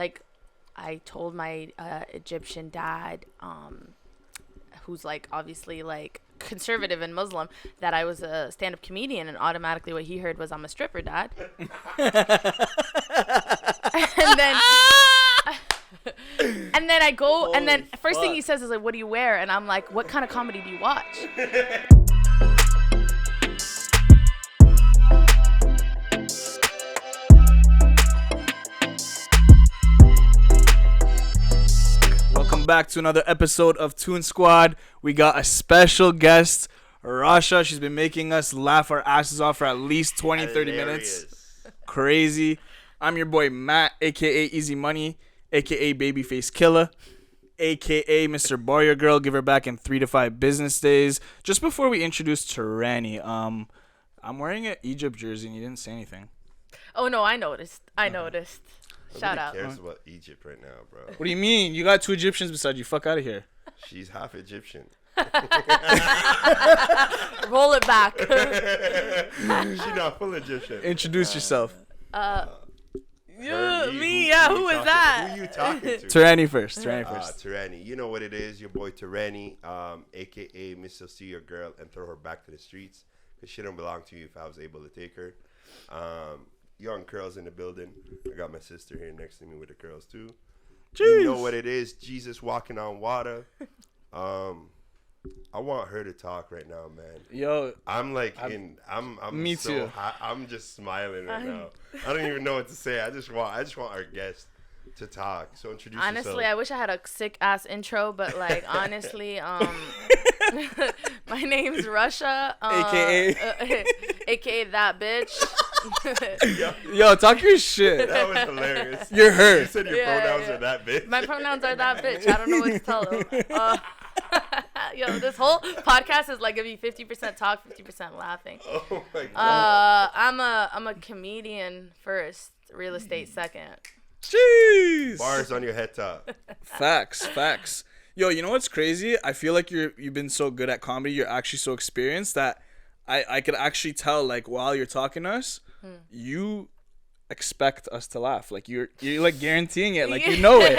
like, I told my Egyptian dad, who's like obviously like conservative and Muslim, that I was a stand-up comedian, and automatically what he heard was I'm a stripper, dad. And then I go, holy, and then first thing he says is like, what do you wear? And I'm like, what kind of comedy do you watch? Welcome back to another episode of Toon Squad. We got a special guest, Rasha. She's been making us laugh our asses off for at least 20, 30 minutes. Crazy. I'm your boy Matt, a.k.a. Easy Money, a.k.a. Babyface Killer, a.k.a. Mr. Bar Your Girl, give her back in 3 to 5 business days. Just before we introduce Tyranny, I'm wearing an Egypt jersey and you didn't say anything. Oh, no, I noticed. Shout out. Nobody cares about Egypt right now, bro. What do you mean? You got 2 Egyptians beside you. Fuck out of here. She's half Egyptian. Roll it back. She's not full Egyptian. Introduce yourself. Who is that? Who you talking to? Tyranny first. Tyranny. You know what it is. Your boy Tyranny, a.k.a. Mr. See Your Girl and Throw Her Back to the Streets. Because she don't belong to you if I was able to take her. Young curls in the building. I got my sister here next to me with the curls too. Jeez. You know what it is. Jesus walking on water. I want her to talk right now, man. Yo, I'm me so too. Hot. I'm just smiling right now. I don't even know what to say. I just want our guest to talk. So introduce yourself. Honestly, I wish I had a sick ass intro, but like honestly, my name's Rasha, aka that bitch. Yo, talk your shit. That was hilarious. You're her. You said your pronouns are that bitch. My pronouns are that bitch. I don't know what to tell them. Yo, this whole podcast is like gonna be 50% talk, 50% laughing. Oh my god. I'm a comedian first, real estate second. Jeez. Bars on your head top. Facts. Yo, you know what's crazy? I feel like you've been so good at comedy. You're actually so experienced that I could actually tell, like, while you're talking to us, you expect us to laugh. Like you're like guaranteeing it. Like you know it.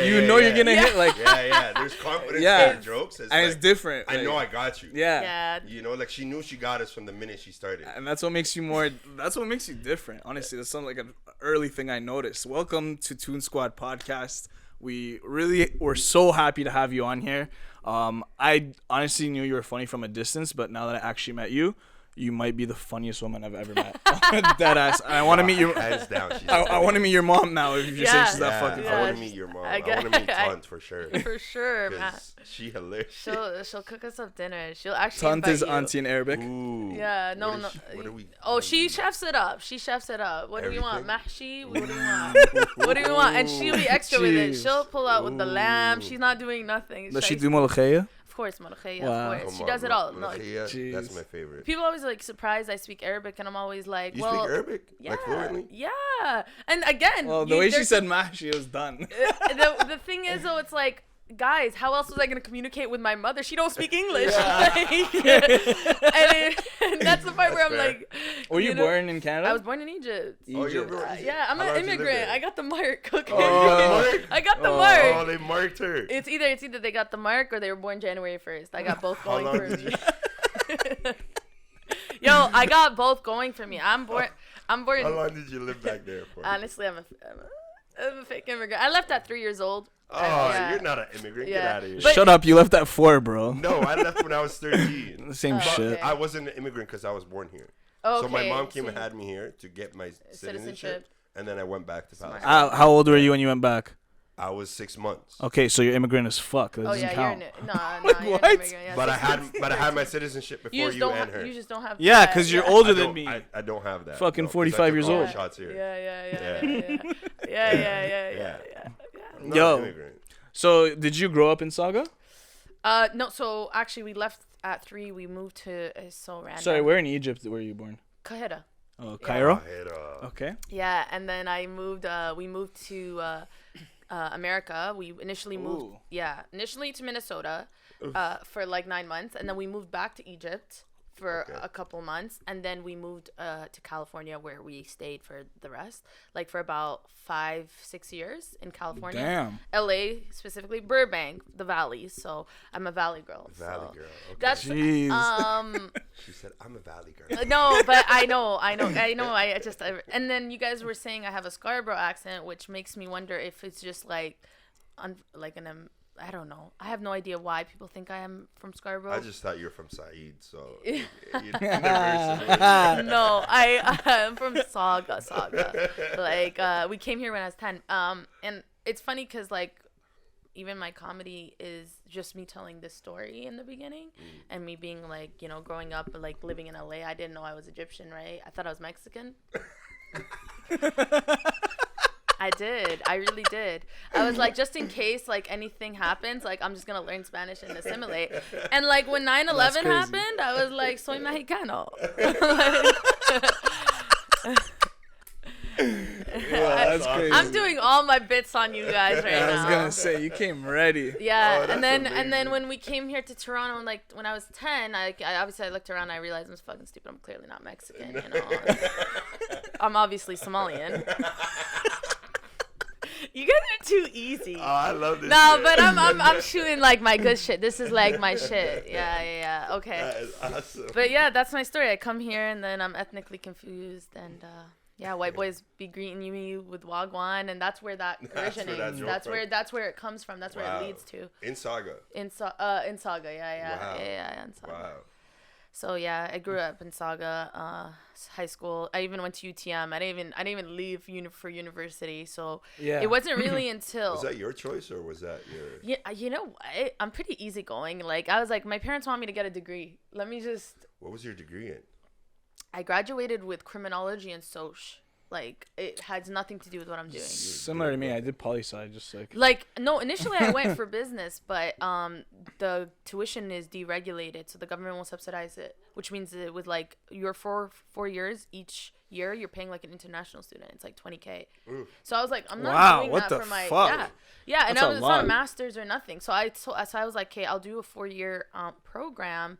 You're gonna hit. Like There's confidence in the jokes. It's different. I know I got you. Yeah. You know, like she knew she got us from the minute she started. And that's what makes you more. That's what makes you different. Honestly, that's something like an early thing I noticed. Welcome to Toon Squad podcast. We're so happy to have you on here. I honestly knew you were funny from a distance, but now that I actually met you, you might be the funniest woman I've ever met. Dead ass. I want to meet your. Hands down. I want to meet your mom now. If you're saying she's that fucking funny. I want to meet your mom. I want to meet Tunt for sure. For sure, man. She hilarious. She'll cook us up dinner. She'll actually. Tunt is auntie in Arabic. Ooh. Yeah. No. What are we? Oh, she chefs it up. What do you want? Mahshi. What do you want? What do you want? And she'll be extra with it. She'll pull out with the lamb. She's not doing nothing. Does she do molokhaya? Of course, Molokhaya, wow. of course. She does it all. No, that's my favorite. People always like surprised I speak Arabic, and I'm always like, you speak Arabic? Yeah, like fluently? Yeah. And again, well, the way she said mahshi, it was done. The thing is, though, it's like, guys, how else was I gonna communicate with my mother? She don't speak English. And that's the part where I'm like. Were you born in Canada? I was born in Egypt. Oh, you're born. Yeah, I'm an immigrant. I got the mark. Okay. Oh, I got the mark. Oh, they marked her. It's either they got the mark or they were born January 1st. I got both going for me. Yo, I got both going for me. I'm born. How long did you live back there for? Honestly, I'm a fake immigrant. I left at 3 years old. Oh, you're not an immigrant. Yeah. Get out of here. Shut up. You left at 4, bro. No, I left when I was 13. The same shit. Okay. I wasn't an immigrant because I was born here. Okay, so my mom came and had me here to get my citizenship. And then I went back to Palestine. How old were you when you went back? I was 6 months. Okay, so you're immigrant as fuck. That doesn't count. You're Like, you're what? an immigrant. Yeah, But I had my citizenship before you and her. You just don't have. Yeah, because you're older than me. I don't have that. Fucking 45 years old. Shots here. Yeah. I'm not Yo. an immigrant. So, did you grow up in Saga? No. So actually, we left at 3. We moved to. It's so random. Sorry, where in Egypt were you born? Kahira. Oh, Cairo. Yeah. Okay. Yeah, and then I moved. We moved to America. We initially moved. Ooh. Yeah, initially to Minnesota, for like 9 months, and then we moved back to Egypt for a couple months, and then we moved to California, where we stayed for the rest, like for about 5-6 years in California. Damn. LA specifically, Burbank, the Valleys. So I'm a Valley girl. Valley girl. Okay. That's Jeez. She said, "I'm a Valley girl." no, but I know. And then you guys were saying I have a Scarborough accent, which makes me wonder if it's just like, I don't know. I have no idea why people think I am from Scarborough. I just thought you were from Saeed, so. No, I'm from Saga. Like, we came here when I was 10. And it's funny because, like, even my comedy is just me telling this story in the beginning and me being, like, you know, growing up, like, living in LA. I didn't know I was Egyptian, right? I thought I was Mexican. I did. I really did. I was like, just in case, like, anything happens, like, I'm just going to learn Spanish and assimilate. And, like, when 9/11 happened, I was like, soy mexicano. That's crazy. I'm doing all my bits on you guys right now. I was going to say, you came ready. Yeah, Oh, and then when we came here to Toronto, and like when I was 10, I obviously I looked around and I realized I'm fucking stupid. I'm clearly not Mexican, you know. I'm obviously Somalian. You guys are too easy. Oh, I love this. No, shit. but I'm shooting like my good shit. This is like my shit. Yeah. Okay. That is awesome. But yeah, that's my story. I come here and then I'm ethnically confused, and yeah, white boys be greeting me with wagwan, and that's where that originates. That's where it comes from. That's where it leads to. In Saga. In Saga, yeah. Wow. Yeah, in Saga. Wow. So yeah, I grew up in Saga, high school. I even went to UTM. I didn't even leave for university. So it wasn't really until. Was that your choice or was that your? Yeah, you know, I'm pretty easygoing. Like I was like, my parents want me to get a degree. Let me just. What was your degree in? I graduated with criminology and soc. Like it has nothing to do with what I'm doing. Similar to me, I did poli-sci, just like no. Initially, I went for business, but the tuition is deregulated, so the government won't subsidize it, which means that with like your 4 years each year, you're paying like an international student. It's like $20,000. So I was like, I'm not doing that for my yeah, and it's not a master's or nothing. So I was like, okay, I'll do a 4-year program.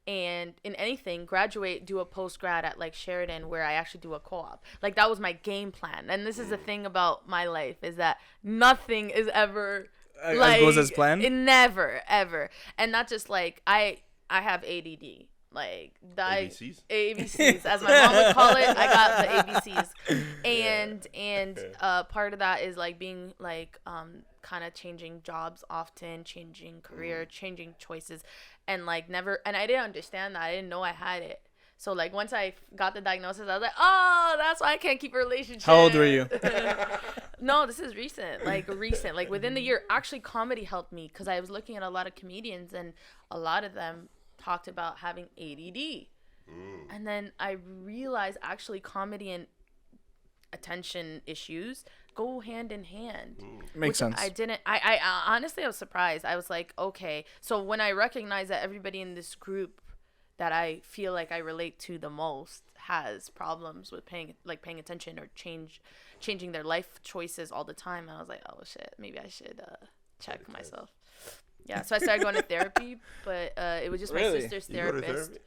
And in anything, graduate, do a post-grad at like Sheridan where I actually do a co-op. Like that was my game plan. And this is the thing about my life is that nothing is ever like goes as planned. It never ever. And not just like I have ADD. Like ABCs as my mom would call it. I got the ABCs. And part of that is like being like kind of changing jobs often, changing career, changing choices, and like never. And I didn't understand that. I didn't know I had it. So like once I got the diagnosis, I was like, oh, that's why I can't keep a relationship. How old were you? No, this is recent. Like within the year. Actually, comedy helped me because I was looking at a lot of comedians and a lot of them talked about having ADD. And then I realized actually comedy and attention issues go hand in hand. Makes sense. I honestly, I was surprised. I was like, okay. So when I recognized that everybody in this group that I feel like I relate to the most has problems with paying attention or changing their life choices all the time, I was like, oh shit, maybe I should check myself. Yeah, so I started going to therapy, but it was just my sister's therapist.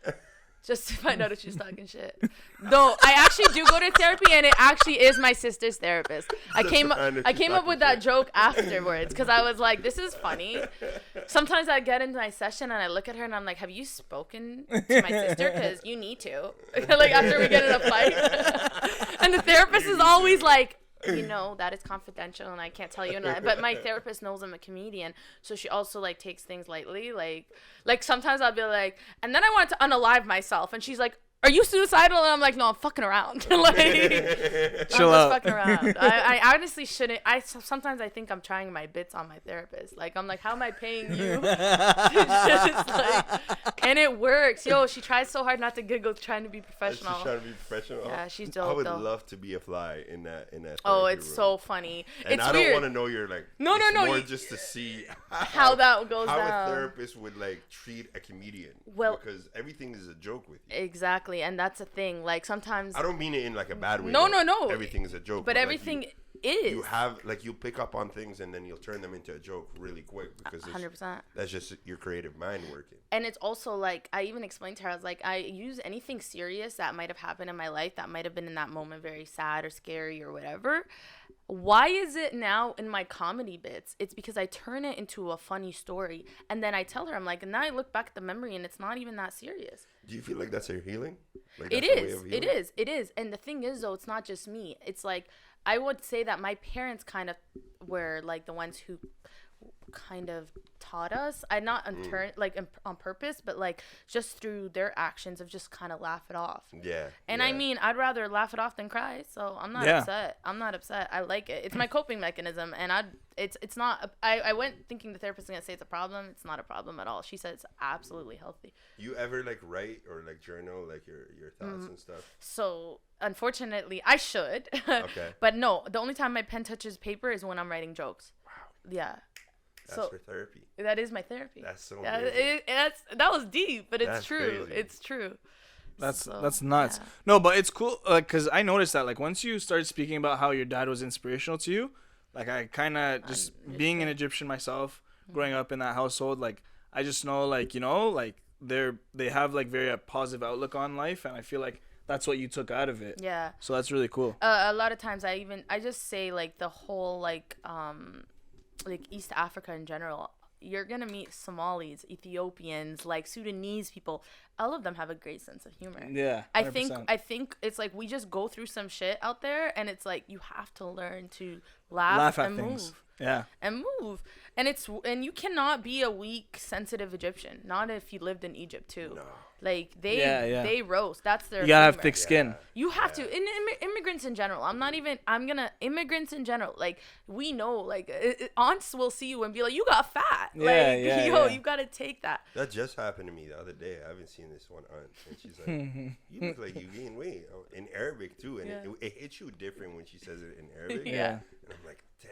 Just to find out if she's talking shit. No, I actually do go to therapy, and it actually is my sister's therapist. I came up with that joke afterwards because I was like, this is funny. Sometimes I get into my session and I look at her and I'm like, have you spoken to my sister? Because you need to. Like after we get in a fight. And the therapist is always like, you know, that is confidential and I can't tell you. But my therapist knows I'm a comedian, so she also like takes things lightly. Like sometimes I'll be like, and then I want to unalive myself, and she's like, are you suicidal? And I'm like, no, I'm fucking around. Like, chill I'm out. just fucking around. I honestly shouldn't. Sometimes I think I'm trying my bits on my therapist. Like, I'm like, how am I paying you? Just like, and it works. Yo, she tries so hard not to giggle, trying to be professional. She's trying to be professional. Yeah, she's dope. I would love to be a fly in that. Oh, it's room. so funny. And it's I weird. don't want to know you're like. No. More just to see how that goes how down. How a therapist would like treat a comedian. Well, because everything is a joke with you. Exactly, and that's the thing. Like sometimes I don't mean it in like a bad way. No. Everything is a joke. But everything is. You have like you'll pick up on things and then you'll turn them into a joke really quick because 100%. That's just your creative mind working. And it's also like I even explained to her, I was like, I use anything serious that might have happened in my life that might have been in that moment very sad or scary or whatever. Why is it now in my comedy bits? It's because I turn it into a funny story. And then I tell her, I'm like, and now I look back at the memory and it's not even that serious. Do you feel like that's your healing? Like It is. It is. It is. And the thing is, though, it's not just me. It's like, I would say that my parents kind of were like the ones who kind of taught us. I not on purpose, but like just through their actions of just kind of laugh it off. Yeah. And I mean, I'd rather laugh it off than cry. So I'm not upset. I'm not upset. I like it. It's my coping mechanism, and it's not. I went thinking the therapist is gonna say it's a problem. It's not a problem at all. She said it's absolutely healthy. You ever like write or like journal like your thoughts and stuff? So unfortunately, I should. Okay. But no, the only time my pen touches paper is when I'm writing jokes. Wow. Yeah. That's for therapy. That is my therapy. That's so amazing. That was deep, but it's That's true. crazy. It's true. That's nuts. Yeah. No, but it's cool, like, because I noticed that, like, once you started speaking about how your dad was inspirational to you, like, I kind of just being an Egyptian myself, growing up in that household, like, I just know, like, you know, like, they have like very positive outlook on life, and I feel like that's what you took out of it. Yeah. So that's really cool. A lot of times I just say like the whole like East Africa in general, you're gonna meet Somalis, Ethiopians, like Sudanese people. All of them have a great sense of humor. Yeah, 100%. I think it's like we just go through some shit out there, and it's like you have to learn to laugh and at things. Move. Yeah. And move. And you cannot be a weak, sensitive Egyptian. Not if you lived in Egypt too. No. Like they roast. That's their. You gotta have humor. thick skin. You have to. And immigrants in general. Immigrants in general. Like we know. Like aunts will see you and be like, "You got fat." You gotta take that. That just happened to me the other day. I haven't seen this one aunt, and she's like, "You look like you gained weight." In Arabic too, and it hits you different when she says it in Arabic. Yeah. And I'm like, damn.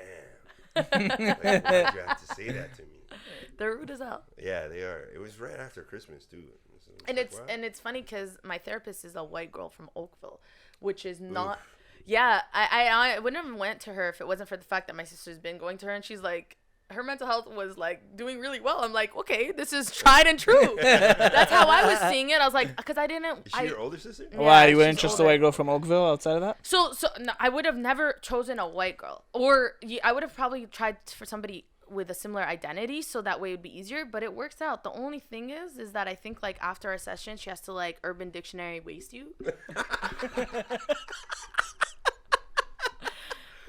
Like, why'd you have to say that to me? They're rude as hell. Yeah, they are. It was right after Christmas too. And it's funny because my therapist is a white girl from Oakville, which is not. Oof. Yeah, I wouldn't have went to her if it wasn't for the fact that my sister's been going to her, and she's like, her mental health was like doing really well. I'm like, okay, this is tried and true. That's how I was seeing it. I was like, because I didn't. Is she your older sister? Yeah, why you wouldn't trust a white girl from Oakville outside of that? So no, I would have never chosen a white girl, or I would have probably tried for somebody with a similar identity, so that way it would be easier, but it works out. The only thing is that I think like after our session she has to like Urban Dictionary waste you.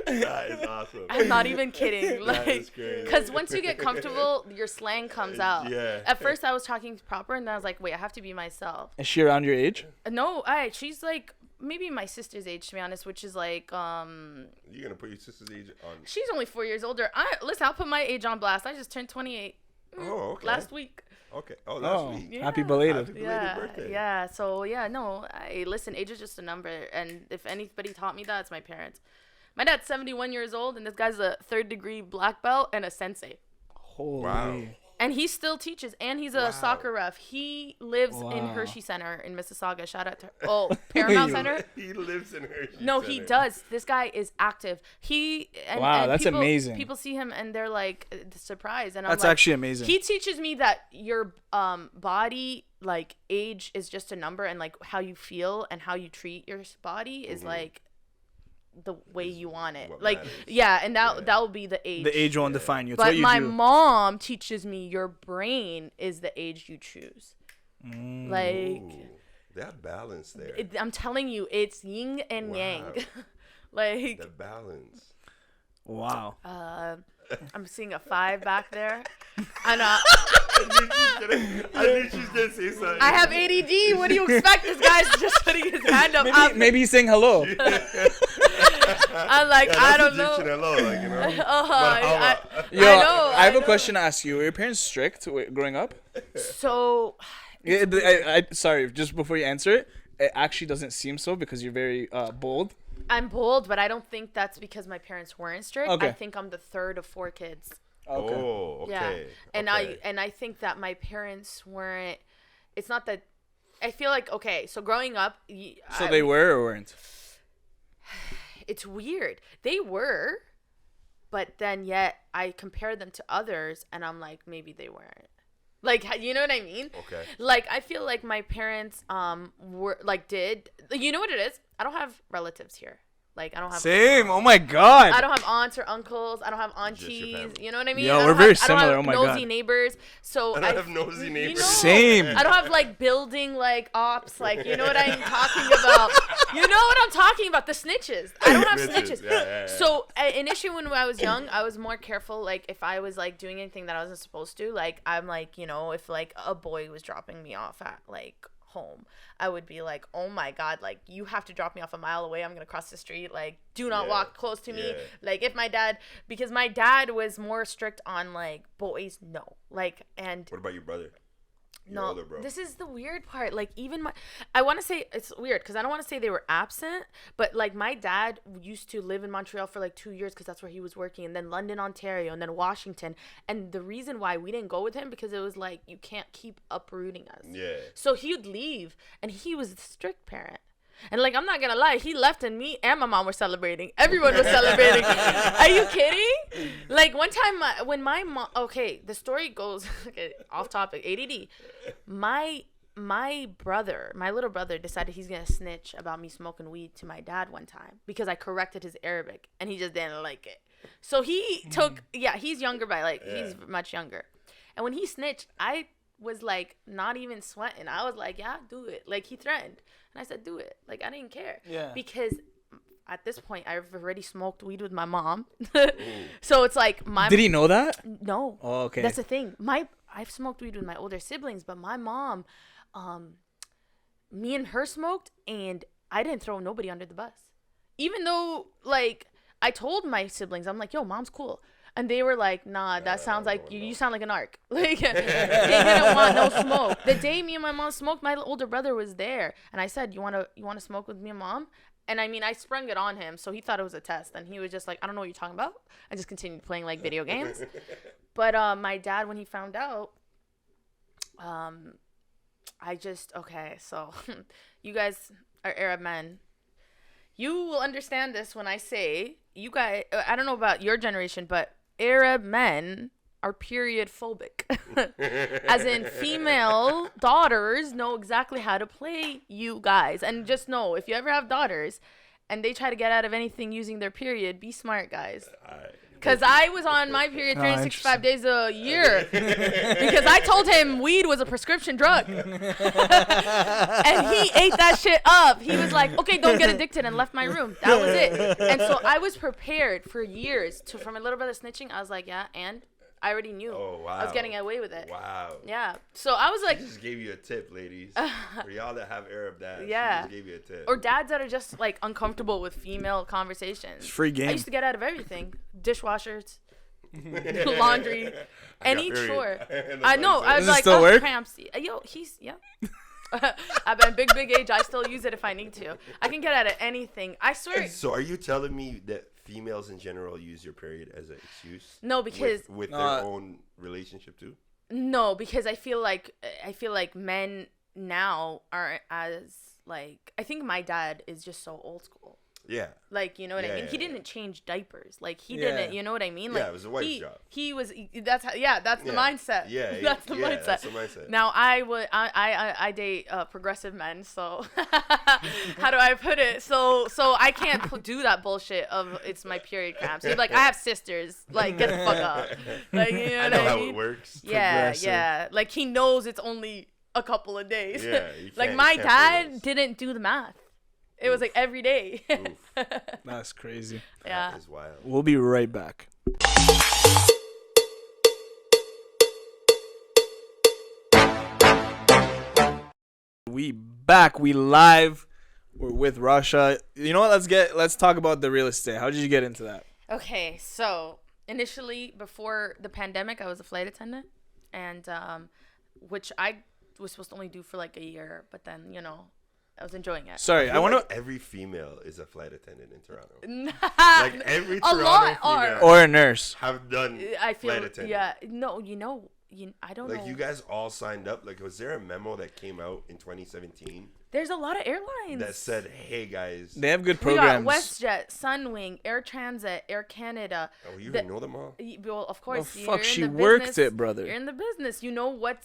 That is awesome. I'm not even kidding. Like, because once you get comfortable, your slang comes out. Yeah. At first I was talking proper, and then I was like, wait, I have to be myself. Is she around your age? No, she's like maybe my sister's age, to be honest, which is like You're gonna put your sister's age on? She's only 4 years older. Listen, I'll put my age on blast. I just turned 28. Oh, okay. Last week. Okay. Oh, last week. Yeah. Happy belated. Happy belated birthday. Yeah. So yeah, no. Listen, age is just a number, and if anybody taught me that, it's my parents. My dad's 71 years old, and this guy's a 3rd-degree black belt and a sensei. Holy. Wow. And he still teaches, and he's a soccer ref. He lives in Hershey Center in Mississauga. Shout out to Paramount Center. He lives in Hershey. No, Center. he does. This guy is active. That's amazing. People see him and they're like surprised, and that's like, actually amazing. He teaches me that your body, like age, is just a number, and like how you feel and how you treat your body is like the way you want it. Like matters. Yeah, and that will be the age. The age won't define you. It's but what you my do. mom teaches me your brain is the age you choose. Like that balance there. I'm telling you, it's yin and yang. Like the balance. Wow. I'm seeing a 5 back there. I know. I knew she's gonna say something. I have ADD. What do you expect? This guy's just putting his hand up. Maybe he's saying hello. I'm like, I don't know. Hello, like, you know. I know. I have a question to ask you. Were your parents strict growing up? So. Sorry, just before you answer it, it actually doesn't seem so because you're very bold. I'm bold, but I don't think that's because my parents weren't strict. Okay. I think I'm the 3rd of 4 kids. Okay. Oh, okay. Yeah. And I think that my parents weren't. It's not that. I feel like so growing up. So they were or weren't? it's weird. They were, but then yet I compare them to others, and I'm like, maybe they weren't. Like, you know what I mean? Okay. Like, I feel like my parents were like you know what it is? I don't have relatives here. Like, I don't have Same. Oh my god. I don't have aunts or uncles. I don't have Just your aunties. family. You know what I mean? Yo, I we're don't very have, similar. I don't Oh have my nosy God. neighbors. So I don't have nosy neighbors. Same. I don't have like building like ops. Like, you know what I'm talking about? You know what I'm talking about? The snitches. I don't have snitches. Yeah. So initially when I was young, I was more careful. Like if I was like doing anything that I wasn't supposed to, like I'm like, you know, if like a boy was dropping me off at like home, I would be like, oh my god, like you have to drop me off a mile away. I'm gonna cross the street. Like, do not walk close to me. Like if my dad, because my dad was more strict on like boys, no. Like, and What about your brother? Your no, older bro. this is the weird part. Like even I want to say it's weird because I don't want to say they were absent, but like my dad used to live in Montreal for like 2 years because that's where he was working, and then London, Ontario, and then Washington. And the reason why we didn't go with him because it was like you can't keep uprooting us. Yeah. So he would leave, and he was the strict parent. And like I'm not gonna lie, he left and me and my mom were celebrating. Everyone was celebrating. Are you kidding? Like one time when my mom, okay, the story goes okay, off topic. ADD. My brother, my little brother, decided he's gonna snitch about me smoking weed to my dad one time because I corrected his Arabic and he just didn't like it. So he took he's younger by like he's much younger, and when he snitched, I was like not even sweating. I was like, yeah, do it. Like he threatened. And I said, do it. Like, I didn't care. Yeah. Because at this point, I've already smoked weed with my mom. So it's like Did he know that? No. Oh, okay. That's the thing. I've smoked weed with my older siblings, but my mom, me and her smoked, and I didn't throw nobody under the bus. Even though, like, I told my siblings, I'm like, yo, mom's cool. And they were like, nah, that sounds like you sound like an arc. Like, they didn't want no smoke. The day me and my mom smoked, my older brother was there. And I said, you want to smoke with me and mom? And I mean, I sprung it on him. So he thought it was a test. And he was just like, I don't know what you're talking about. I just continued playing like video games. But my dad, when he found out, okay, so you guys are Arab men. You will understand this when I say, you guys, I don't know about your generation, but Arab men are period phobic. As in, female daughters know exactly how to play you guys. And just know, if you ever have daughters and they try to get out of anything using their period, be smart, guys. Because I was on my period 365 days a year. Because I told him weed was a prescription drug. And he ate that shit up. He was like, okay, don't get addicted, and left my room. That was it. And so I was prepared for years for my little brother snitching. I was like, yeah, and I already knew. Oh, wow. I was getting away with it. Wow. Yeah. So I was like. She just gave you a tip, ladies. For y'all that have Arab dads. Yeah. She just gave you a tip. Or dads that are just like uncomfortable with female conversations. It's free game. I used to get out of everything. Dishwashers. Laundry. Any chore. I know. I was Does it like, still work? cramps. Yo, yeah. I've been big age. I still use it if I need to. I can get out of anything. I swear. So are you telling me that females in general use your period as an excuse? No, because with their own relationship too? No, because I feel like men now aren't as like, I think my dad is just so old school. Yeah. Like, you know what I mean? Yeah, he didn't change diapers. Like, he didn't, you know what I mean? Like, it was a wife's job. He was, that's how, that's the mindset. Yeah. That's the mindset. That's the mindset. Now, I date progressive men, so how do I put it? So I can't do that bullshit of it's my period cramps. He's like, I have sisters. Like, get the fuck out. Like, you know I what know I how mean? it works. Yeah. Like, he knows it's only a couple of days. Yeah. Like, my dad didn't do the math. It was like every day. That's crazy. Yeah. That is wild. We'll be right back. We back. We live. We're with Rasha. You know what? Let's talk about the real estate. How did you get into that? Okay, so initially before the pandemic, I was a flight attendant, and which I was supposed to only do for like a year, but then I was enjoying it. Sorry, I want to. Every female is a flight attendant in Toronto. Like every a Toronto lot female or a nurse have done I feel flight attendant. yeah. No, I don't know. Like you guys all signed up. Like, was there a memo that came out in 2017 There's a lot of airlines that said, "Hey guys, They have good we programs. got WestJet, Sunwing, Air Transit, Air Canada. oh, you even know them all." Well, of Oh course. you're fuck, in she the worked business. it, brother. You're in the business. You know what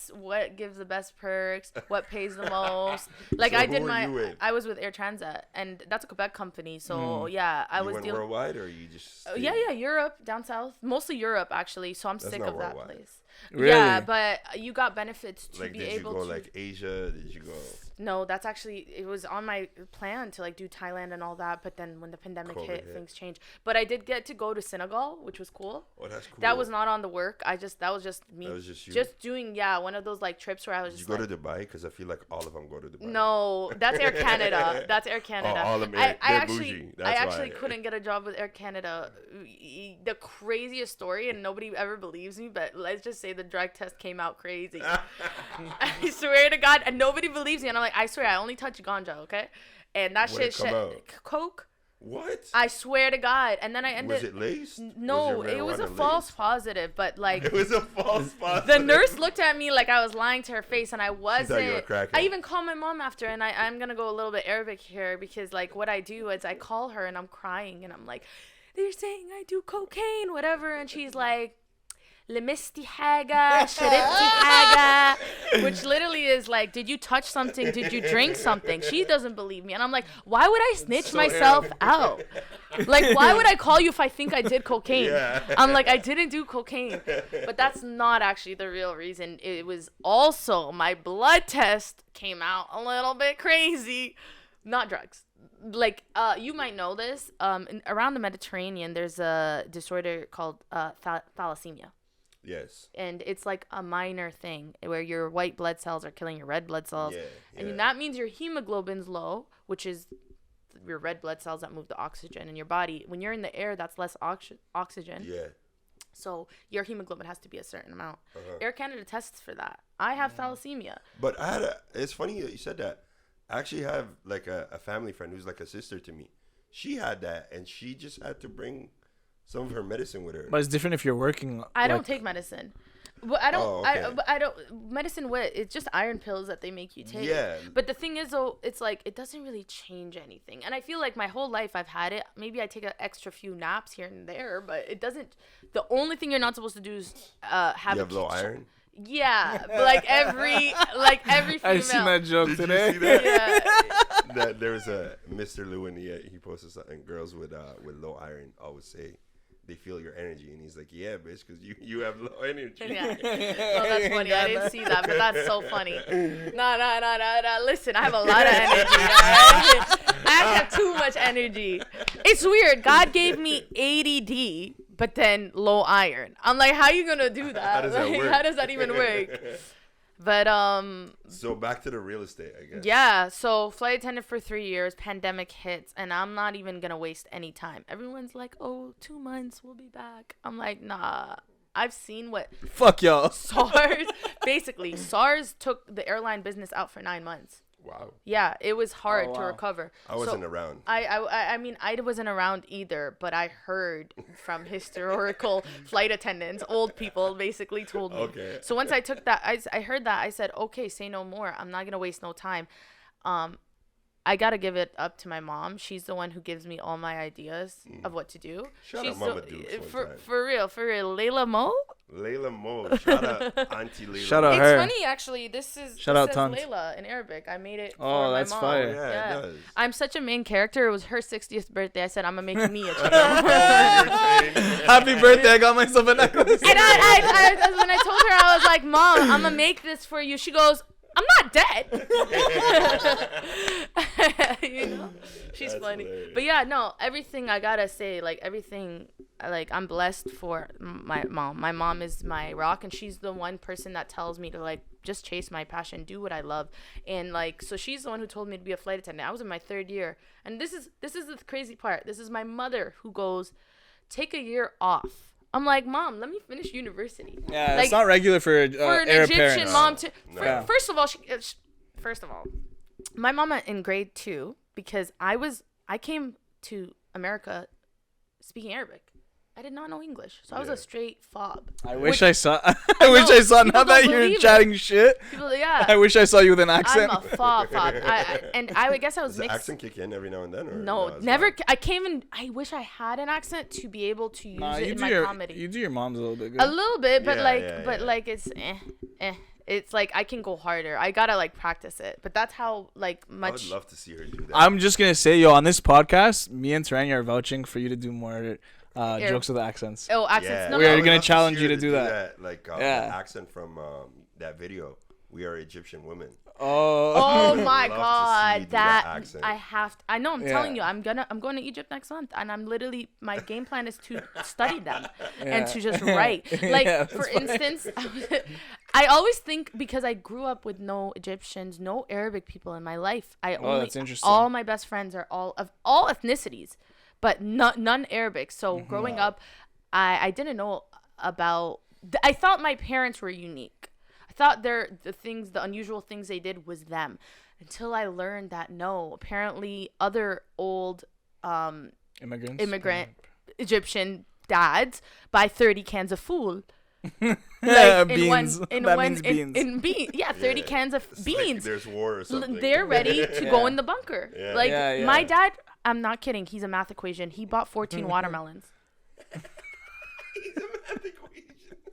gives the best perks, what pays the most. Like So I who did were you with? I was with Air Transit, and that's a Quebec company. So Mm. yeah, I You was went dealing. worldwide, or you just? Yeah, Europe, down south, mostly Europe actually. So I'm That's sick not of that worldwide. place. Really? Yeah, but you got benefits to Like, be did you able go to. like Asia? Did you go? No, that's actually it was on my plan to like do Thailand and all that, but then when the pandemic COVID hit, hit. things changed. But I did get to go to Senegal, which was cool. Oh, that's cool. That was not on the work. That was just me. That was just you? Just doing one of those like trips where I was Did you just go like, to Dubai? Because I feel like all of them go to Dubai. no, that's Air Canada. That's Air Canada. all of them, I they're actually, bougie. I That's actually why. couldn't get a job with Air Canada. The craziest story, and nobody ever believes me, but let's just say the drug test came out crazy. I swear to God, and nobody believes me. And I'm like, I swear, I only touch ganja, okay? And that What'd shit, it come out? coke. What? I swear to God. And then I ended. Was it laced? No, Was your it was a marijuana false laced? positive, but like. It was a false positive. The nurse looked at me like I was lying to her face, and I wasn't. you were cracking. I even called my mom after, and I'm gonna go a little bit Arabic here because like what I do is I call her and I'm crying and I'm like, they're saying I do cocaine, whatever, and she's like, لمستي حاجة شربتي حاجة, which literally is like, did you touch something? Did you drink something? She doesn't believe me, and I'm like, why would I snitch myself out? Like, why would I call you if I think I did cocaine? Yeah. I'm like, I didn't do cocaine. But that's not actually the real reason. It was also my blood test came out a little bit crazy. Not drugs. Like, you might know this. Around the Mediterranean, there's a disorder called thalassemia. Yes. And it's like a minor thing where your white blood cells are killing your red blood cells. Yeah, And that means your hemoglobin's low, which is your red blood cells that move the oxygen in your body. When you're in the air, that's less oxygen. Yeah. So your hemoglobin has to be a certain amount. Air Canada tests for that. I have thalassemia. But it's funny that you said that. I actually have like a family friend who's like a sister to me. She had that, and she just had to bring some of her medicine with her. But it's different if you're working. I don't take medicine. But I don't. Oh, okay. I don't. Medicine. What? It's just iron pills that they make you take. Yeah. But the thing is, though, it's like it doesn't really change anything. And I feel like my whole life I've had it. Maybe I take an extra few naps here and there, but it doesn't. The only thing you're not supposed to do is have. You have low iron? Yeah, but like every female. I seen that joke Did you today. see that? Yeah. That there was a Mr. Lewin. He posted something. Girls with low iron always say they feel your energy, and he's like, yeah, bitch, because you have low energy. Yeah. Oh, that's funny. I didn't see that, but that's so funny. No. Listen, I have a lot of energy. Right? I have too much energy. It's weird. God gave me ADD, but then low iron. I'm like, how you gonna do that? How does that work? How does that even work? But So back to the real estate, I guess. yeah, so flight attendant for 3 years, pandemic hits, and I'm not even gonna waste any time. Everyone's like, oh, 2 months, we'll be back. I'm like, nah. I've seen what Fuck y'all. SARS took the airline business out for 9 months. Wow. Yeah, it was hard Oh, to wow. recover. I wasn't around. I mean, I wasn't around either, but I heard from historical flight attendants, old people basically told me. Okay. So once I took that, I heard that, I said, okay, say no more. I'm not going to waste no time. I got to give it up to my mom. She's the one who gives me all my ideas of what to do. Shout She's out Mama Dukes one time. for real. Layla Mo? Layla Mo. Shout out Auntie Layla. Shout out It's her. funny, actually. This says Taunt. Layla in Arabic. I made it Oh, for my that's mom. fire. Yeah, it does. I'm such a main character. It was her 60th birthday. I said, I'm going to make me a chicken. Happy birthday! I got myself a necklace. And I when I told her, I was like, Mom, I'm going to make this for you. She goes, I'm not dead. You know? She's That's funny. hilarious. But yeah, no, everything I gotta say, like everything, like I'm blessed for my mom. My mom is my rock, and she's the one person that tells me to like just chase my passion, do what I love. And like, so she's the one who told me to be a flight attendant. I was in my 3rd year. And this is the crazy part. This is my mother who goes, take a year off. I'm like, Mom, let me finish university. Yeah, like, it's not regular for an Arab Egyptian parents. mom to Yeah. first of all, my mama in grade 2, because I came to America speaking Arabic, I did not know English, so I was Yeah. a straight fob. I wish I saw. I wish I saw. People Now that don't you're believe chatting shit, People, yeah. I wish I saw you with an accent. I'm a fob. I guess I was Does the mixed. accent kick in every now and then? Or No, it's never. not? I can't even. I wish I had an accent to be able to use it in my comedy. You do your mom's a little bit good. A little bit, but Yeah, like it's It's like I can go harder. I gotta like practice it. But that's how like I much. would love to see her do that. I'm just gonna say, yo, on this podcast, me and Tarani are vouching for you to do more jokes with accents. Oh, accents. Yeah. No, We are no. gonna I would love challenge see you her to do that. Like Yeah. the accent from that video. We are Egyptian women. Oh. Oh Love my to see you God, do that that accent. I have. I know. I'm Yeah. telling you, I'm going to Egypt next month, and I'm literally my game plan is to study them and to just write. Like Yeah, for that's fine. instance, I always think because I grew up with no Egyptians, no Arabic people in my life. That's interesting. All my best friends are all of all ethnicities, but none Arabic. So growing up, I didn't know about. I thought my parents were unique. I thought the unusual things they did was them, until I learned that no, apparently other old immigrant Egyptian dads buy 30 cans of food. Like beans. That means beans. In beans. Yeah, 30 cans of It's beans. Like there's war or something. They're ready to go in the bunker. Yeah. Like Yeah. my dad, I'm not kidding. He's a math equation. He bought 14 watermelons.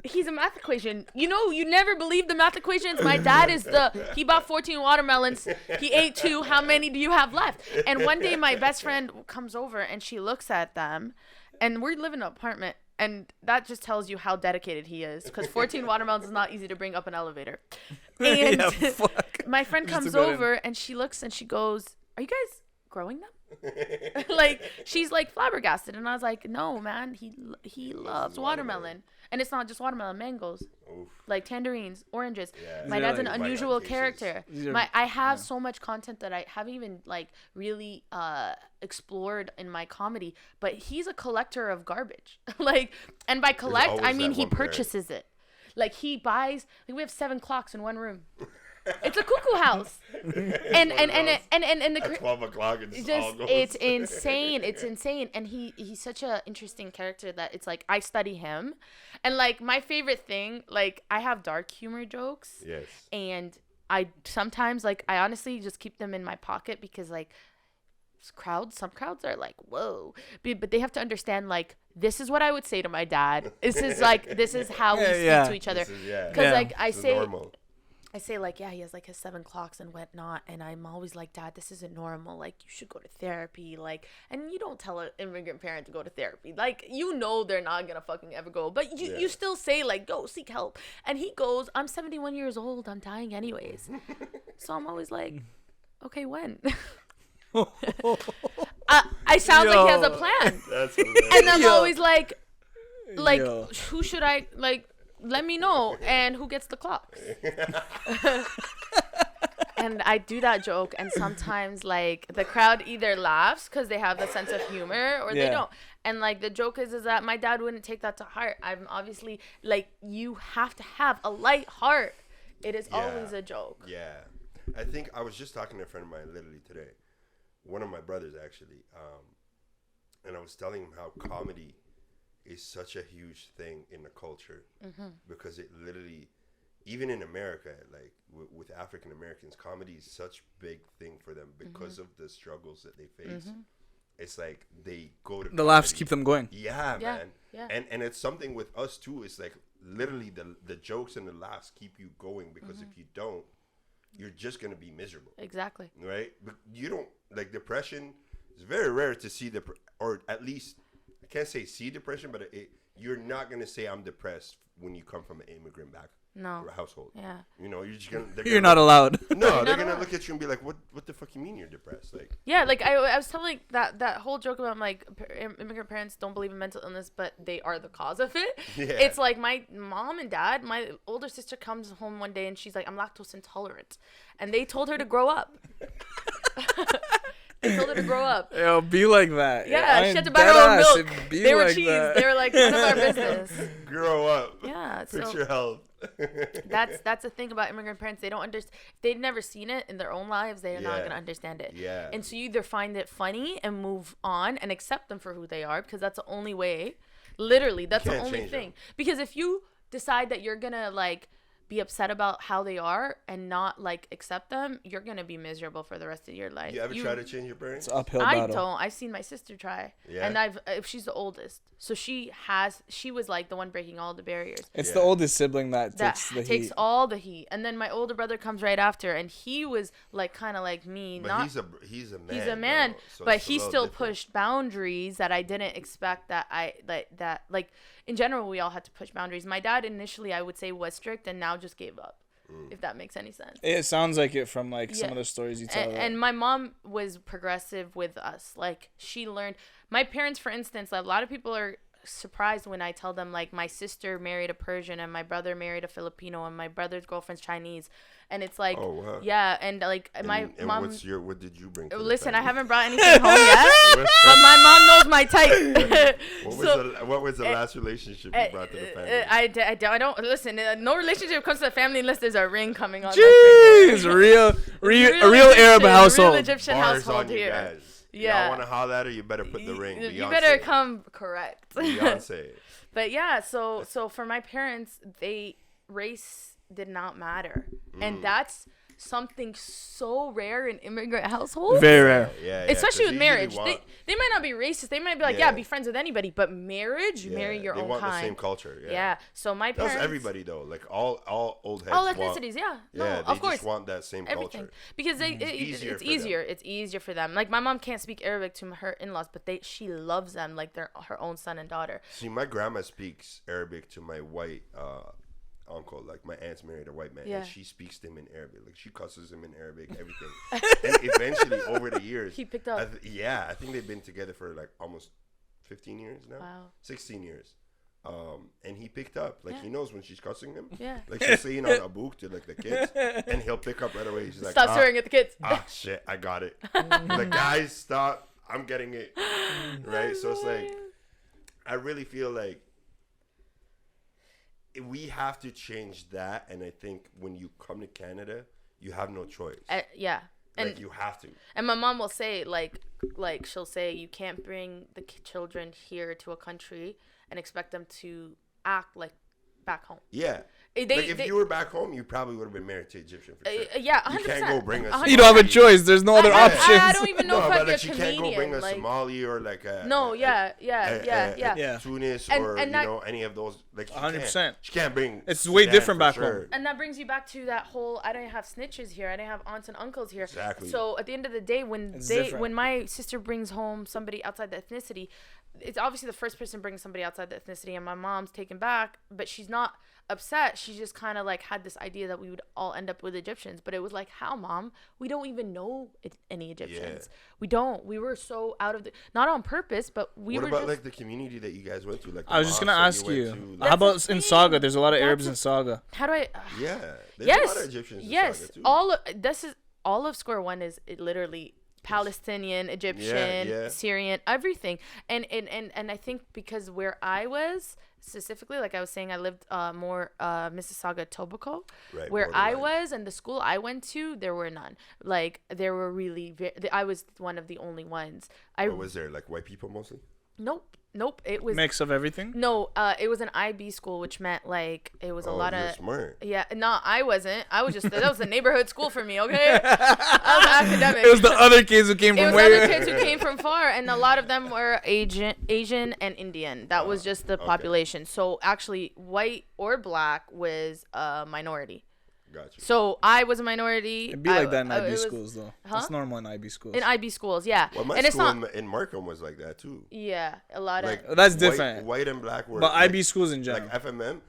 He's a math equation. You know, you never believe the math equations. My dad he bought 14 watermelons. He ate 2. How many do you have left? And one day my best friend comes over and she looks at them, and we live in an apartment. And that just tells you how dedicated he is, because 14 watermelons is not easy to bring up an elevator. And Yeah, fuck. my friend Just comes took that in. over and she looks and she goes, "Are you guys growing them?" Like she's like flabbergasted, and I was like, "No, man, he loves watermelon, and it's not just watermelon, mangoes, Oof. like tangerines, oranges. Yeah. My These are dad's an like unusual plantations. character. These are- I have so much content that I haven't even like really explored in my comedy, but he's a collector of garbage. Like, and by collect I always mean that he one parent. purchases it. Like he buys. Like we have 7 clocks in one room. It's a cuckoo house. And the At 12 o'clock, it's all just goes. it's insane. It's insane. And he's such a interesting character that it's like I study him. And like my favorite thing, like I have dark humor jokes. Yes. And I sometimes like I honestly just keep them in my pocket because like some crowds are like, whoa. But they have to understand like this is what I would say to my dad. This is how we speak to each other. Because Yeah. like I This is say normal. I say like, yeah, he has like his 7 clocks and whatnot, and I'm always like, Dad, this isn't normal. Like, you should go to therapy. Like, and you don't tell an immigrant parent to go to therapy. Like, you know they're not gonna fucking ever go, but you still say like, go seek help. And he goes, I'm 71 years old. I'm dying anyways. So I'm always like, okay, when? I sound like he has a plan, That's and I'm Yo. always like, Yo. who should I like? Let me know, and who gets the clocks? And I do that joke, and sometimes like the crowd either laughs because they have the sense of humor, or they Yeah. don't. And like the joke is that my dad wouldn't take that to heart. I'm obviously like, you have to have a light heart. It is always a joke. Yeah. I think I was just talking to a friend of mine literally today. One of my brothers, actually. And I was telling him how comedy is such a huge thing in the culture, because it literally, even in America, like with African Americans, comedy is such big thing for them because of the struggles that they face. It's like they go to The laughs comedy. keep them going. Yeah, Yeah, man. yeah. And it's something with us too. It's like literally the jokes and the laughs keep you going, because if you don't, you're just gonna be miserable, Exactly. right? But you don't, like, depression. It's very rare to see or at least I can't say see depression, but you're not gonna say I'm depressed when you come from an immigrant household. Yeah. You know, you're just gonna. You're not allowed. No, they're not gonna allowed. look at you and be like, "What the fuck you mean you're depressed?" Like, Yeah, like I was telling that whole joke about like immigrant parents don't believe in mental illness, but they are the cause of it. Yeah. It's like my mom and dad. My older sister comes home one day and she's like, I'm lactose intolerant, and they told her to grow up. They told her to grow up. Yo, be like that. Yeah, I she had to am buy her own deadass. milk. It be They were like cheese. that. They were like, none of our business. grow up. Yeah, Fix so your health. that's the thing about immigrant parents. They don't understand. If they've never seen it in their own lives, they're not Yeah. gonna understand it. Yeah. And so you either find it funny and move on and accept them for who they are, because that's the only way Literally, that's the can't only change thing. them. Because if you decide that you're gonna like be upset about how they are and not like accept them, you're gonna be miserable for the rest of your life. You ever try to change your parents? It's an uphill I battle. don't. I've seen my sister try, Yeah. and she's the oldest, so she was like the one breaking all the barriers. It's Yeah. the oldest sibling that That takes the takes heat. all the heat, and then my older brother comes right after, and he was like kind of like me, But not he's a man. he's a man, though, so but it's a he little still different. pushed boundaries that I didn't expect that like in general we all had to push boundaries. My dad initially I would say was strict and now just gave up, if that makes any sense. It sounds like it from like some Yeah. of the stories you tell. And my mom was progressive with us. Like she learned. My parents, for instance, like, a lot of people are surprised when I tell them like my sister married a Persian and my brother married a Filipino and my brother's girlfriend's Chinese, and it's like, Oh, wow. yeah, and like And, my and mom. what did you bring? To the Listen, I family? haven't brought anything home yet, but my mom knows my type. What was the last relationship you brought to the family? I don't listen. No relationship comes to the family unless there's a ring coming on. Jeez, a real Arab Real household. Egyptian Bars household on you here. guys. Yeah. Y'all want to holler at her? You better put the ring. You Beyonce. better come correct. Beyonce. But yeah, so for my parents, race did not matter, and that's something so rare in immigrant households. Very rare. Yeah. Especially 'cause with they usually marriage, want- they might not be racist. They might be like, Yeah. be friends with anybody. But marriage, yeah, marry your they own want kind. the same culture. Yeah. Yeah. So my parents. That's everybody though. Like all old heads. All want- ethnicities, yeah. No, Yeah, they of course. just want that same Everything, culture. because easier it's for them. easier. It's easier for them. Like my mom can't speak Arabic to her in-laws, but she loves them like they're her own son and daughter. See, my grandma speaks Arabic to my white uncle. Like my aunt's married a white man, Yeah. and she speaks to him in Arabic. Like she cusses him in Arabic, everything. And eventually, over the years, He picked up. I think they've been together for like almost 15 years now. Wow. 16 years. And he picked up. Like Yeah. he knows when she's cussing him. Yeah. Like she's saying on a book to like the kids, and he'll pick up right away. She's like, Stop swearing at the kids. shit, I got it. The guys, stop. I'm getting it. Right? So it's like, I really feel like we have to change that. And I think when you come to Canada, you have no choice. Yeah. And Like, you have to. and my mom will say like she'll say you can't bring the children here to a country and expect them to act like back home. Yeah. They- Like, if they- you were back home, you probably would have been married to Egyptian for sure. Yeah, 100%. You can't go bring us. You don't have a choice. There's no other I options. don't even know No, if but I'd be a like, she can't go bring comedian. a Like, Somali or like a. no, yeah. Yeah. Tunis And- or and that- any of those. Like, 100%. She can't bring. It's way Sudan different for back sure. home. And that brings you back to that whole I don't have snitches here. I don't have aunts and uncles here. Exactly. So at the end of the day, It's different. when my sister brings home somebody outside the ethnicity, it's obviously the first person brings somebody outside the ethnicity, and my mom's taken back, but she's not upset. She just kind of like had this idea that we would all end up with Egyptians, but it was like, how, Mom? We don't even know any Egyptians. Yeah. We don't. We were so out of the, not on purpose, but we What were about just like the community that you guys went to? Like, the I was just gonna mosque ask that you. went to, like- That's How about the in thing. Saga? There's a lot of That's Arabs a- in Saga. how do I? yeah, there's Yes. a lot of Egyptians. in Yes. Saga, too. All of Square One is literally Palestinian, Egyptian, yeah. Syrian, everything. And I think because where I was specifically, like I was saying, I lived more Mississauga, Tobago, Right, where I borderline. was, and the school I went to, there were none. Like there were really, I was one of the only ones. What was there? Like white people mostly? Nope. It was Mix of everything. no. It was an IB school, which meant like it was a lot you're of. smart. Yeah, no, I wasn't. I was just that was a neighborhood school for me. Okay, I was academic. It was the other kids who came It from was other where. kids who came from far, and a lot of them were Asian and Indian. That was just the population. So actually, white or black was a minority. Gotcha. So I was a minority. It'd be like that in it IB was- schools, though. Huh? That's normal in IB schools. In IB schools, yeah. Well, my And it's school not. in Markham was like that too. Yeah, a lot of. Like That's white- different. White and black were. But like, IB schools in general. like FMM,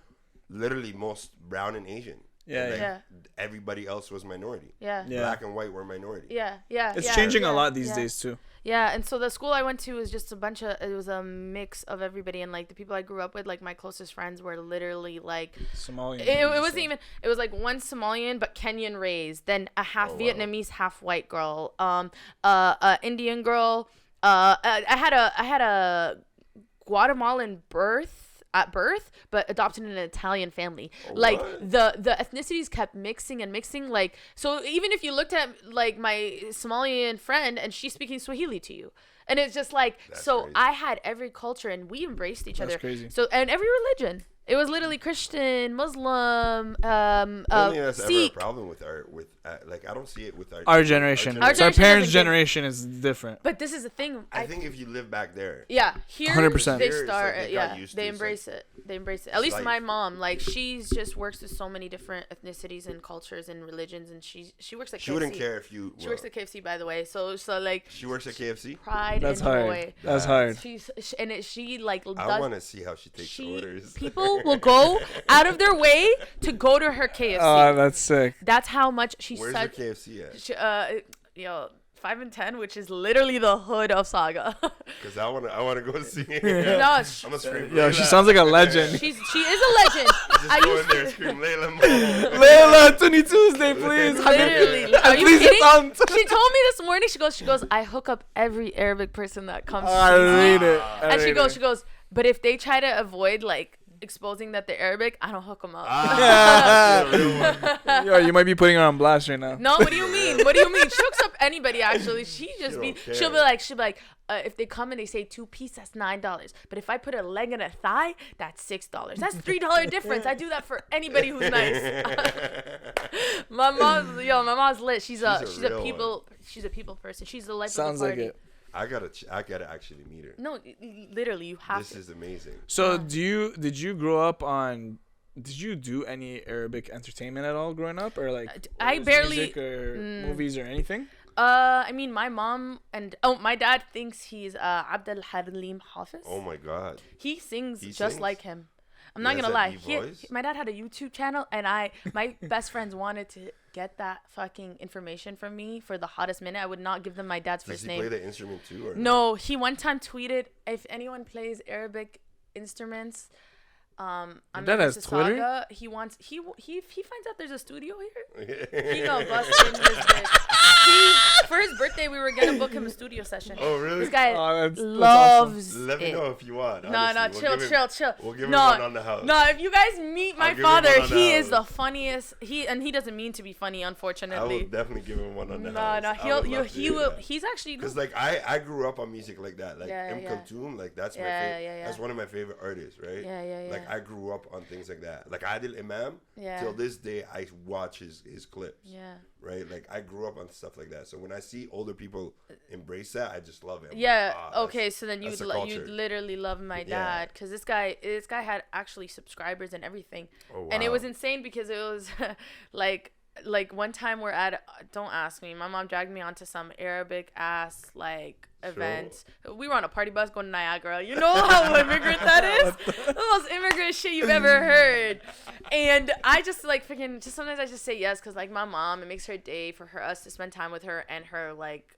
literally most brown and Asian. Yeah, And, like, yeah. Everybody else was minority. Yeah. Yeah. Black and white were minority. Yeah. It's yeah, changing yeah, a lot these yeah. days too. Yeah, and so the school I went to was just a bunch of, it was a mix of everybody, and like the people I grew up with, like my closest friends were literally like, Somalian. it wasn't even, it was like one Somalian but Kenyan raised, then a half Oh, wow. Vietnamese, half white girl, Indian girl, I had a Guatemalan at birth, but adopted in an Italian family. Like what? the ethnicities kept mixing and mixing. Like, so even if you looked at like my Somalian friend and she's speaking Swahili to you, And it's just like, That's so crazy. I had every culture and we embraced each That's other. crazy. So, and every religion. It was literally Christian, Muslim, I don't think that's ever a Sikh. problem with like I don't see it with Our generation. Our So our generation parents' doesn't get- generation is different. But this is the thing. I think if you live back there, Yeah, here 100%. they Here, it's start. like they got Yeah, used to they it. It's embrace it. They embrace it. At it's least life. my mom, like she's just works with so many different ethnicities and cultures and religions, and she works at she KFC. wouldn't care if you. She works at KFC, by the way. So like She works at KFC. pride That's and hard. joy. That's hard. She like I does. want to see how she takes orders. People will go out of their way to go to her KFC. Oh, that's sick. That's how much she Where's said. your KFC at? Yo, 5 and 10, which is literally the hood of Saga. Because I wanna go see it. No, I'm gonna scream. Yo, she Layla. sounds like a legend. she is a legend. Just go in there and scream Layla. Mo. Layla, 20 Tuesday, please. Literally. Are you Please, kidding? aunt. She told me this morning, she goes, I hook up every Arabic person that comes I to me. read it. And she goes, but if they try to avoid like exposing that they're Arabic, I don't hook them up. Ah, yeah, real one. Yo, you might be putting her on blast right now. No, what do you mean? What do you mean? She hooks up anybody actually. She'll don't care. be like, if they come and they say 2 piece, that's $9. But if I put a leg and a thigh, that's $6. That's $3 difference. I do that for anybody who's nice. my mom's lit. She's a real people person. She's the life Sounds of the like party. it. I gotta actually meet her. No, literally, you have This to. is amazing. So, did you grow up on? Did you do any Arabic entertainment at all growing up, or like? I was barely- music or movies or anything. I mean, my mom and my dad thinks he's Abdel Halim Hafiz. Oh my God. He sings He just sings? like him. I'm He not has gonna that lie. deep He, voice? my dad had a YouTube channel, and my best friends wanted to get that fucking information from me for the hottest minute. I would not give them my dad's Does first he name. play the instrument too? Or No, he one time tweeted, if anyone plays Arabic instruments, I'm dad has Mrs. Twitter? Saga. He finds out there's a studio here. He no? gonna bust in this bitch. For his birthday, we were gonna book him a studio session. Oh really? This guy Oh, that's loves Let me it. know if you want. No, honestly. We'll give him- chill. We'll give him no, one on the house. No, if you guys meet my I'll give him father, one on the he is house. the funniest. He doesn't mean to be funny, I will unfortunately. definitely give him one on the No, house. no, he will. He's actually. Because like I grew up on music like that, like Yeah, yeah. Kulthum, like that's my Yeah, favorite. yeah, yeah. That's one of my favorite artists, right? Yeah. Like I grew up on things like that. Like Adil Imam. Yeah. Till this day, I watch his clips. Yeah. Right. Like I grew up on stuff like that. So when I see older people embrace that, I just love it. I'm Yeah. like, "Ah, Okay. So then that's you a culture." literally love my Yeah. dad because this guy had actually subscribers and everything, Oh, and it wow. was insane because it was like one time we're at don't ask me, my mom dragged me onto some Arabic ass like event. We were on a party bus going to Niagara. You know how immigrant that is? The most immigrant shit you've ever heard. And I just like freaking just sometimes I just say yes because like my mom, it makes her day for us to spend time with her and her like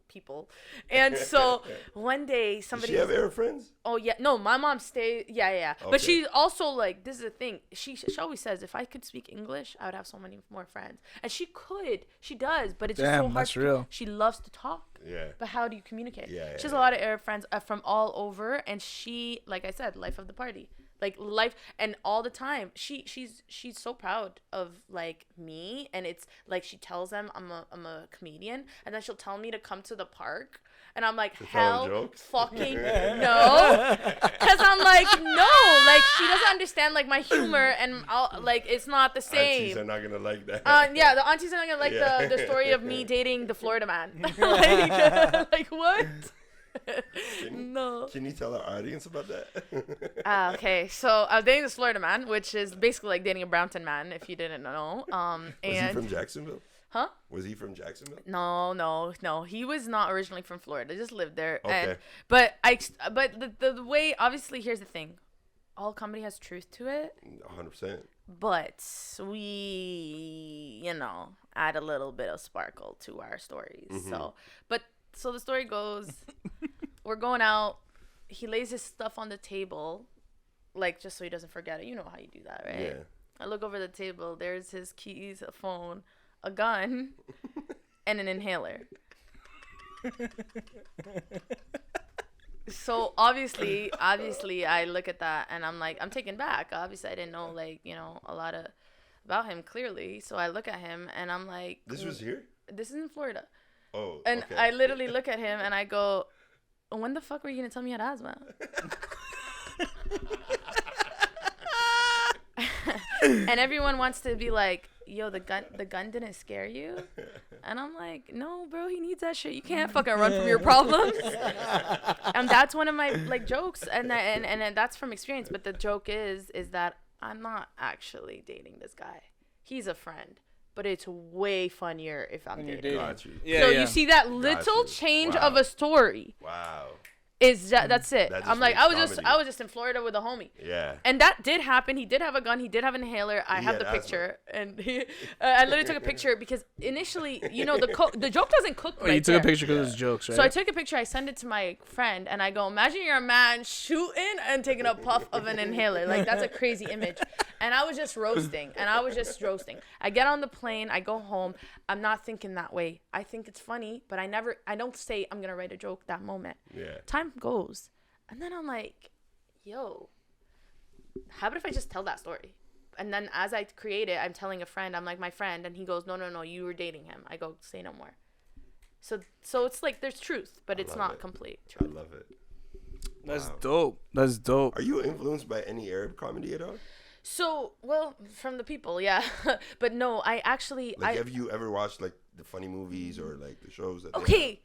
people. And so one day Does somebody she have Arab friends? Oh yeah, no, my mom stayed. Yeah. Okay. But she also like this is the thing. She always says if I could speak English, I would have so many more friends. And she could, she does, but it's just so Damn, hard. that's real. She loves to talk. Yeah. But how do you communicate? Yeah, She has yeah, a lot of Arab friends from all over, and she, like I said, life of the party, like life, and all the time. She's so proud of like me, and it's like she tells them I'm a comedian, and then she'll tell me to come to the park. And I'm like, tell hell jokes? fucking no. Because I'm like, no. Like, she doesn't understand, like, my humor. And, like, it's not the Aunties same. are not gonna like that. Yeah, the aunties are not going to like Yeah. the story of me dating the Florida man. like, what? No. Can you tell our audience about that? Okay. So, I was dating this Florida man, which is basically like dating a Brampton man, if you didn't know. Was he And from Jacksonville? Huh? Was he from Jacksonville? No. He was not originally from Florida. Just lived there. Okay. But the way, obviously, here's the thing. All comedy has truth to it. 100%. But we, add a little bit of sparkle to our stories. So the story goes, we're going out. He lays his stuff on the table, like, just so he doesn't forget it. You know how you do that, right? Yeah. I look over the table. There's his keys, a phone, a gun, and an inhaler. So obviously, I look at that and I'm like, I'm taken back. Obviously, I didn't know a lot about him clearly. So I look at him and I'm like, This was here? This is in Florida. Oh, And okay. I literally look at him and I go, when the fuck were you gonna tell me you had asthma? And everyone wants to be like, yo, the gun didn't scare you? And I'm like, no, bro, he needs that shit. You can't fucking run from your problems. And that's one of my like jokes, and that's from experience. But the joke is that I'm not actually dating this guy. He's a friend. But it's way funnier if I'm dating him. Yeah, so you see that little change of a story. Wow. That's it. I'm like, I was just in Florida with a homie. Yeah. And that did happen. He did have a gun. He did have an inhaler. I have the picture, and I literally took a picture because initially, you know, the joke doesn't cook. Oh, right, you took a picture because it was jokes, right? So I took a picture. I sent it to my friend, and I go, imagine you're a man shooting and taking a puff of an inhaler. Like, that's a crazy image. And I was just roasting. I get on the plane. I go home. I'm not thinking that way. I think it's funny, but I don't say I'm gonna write a joke that moment. Yeah. Time goes, and then I'm like, yo, how about if I just tell that story? And then as I create it, I'm telling a friend, I'm like, my friend, and he goes, no, you were dating him. I go, say no more. So it's like there's truth, but it's not complete truth. I love it. That's dope. Are you influenced by any Arab comedy at all? So, well, from the people, yeah. But no, I actually have you ever watched like the funny movies or like the shows that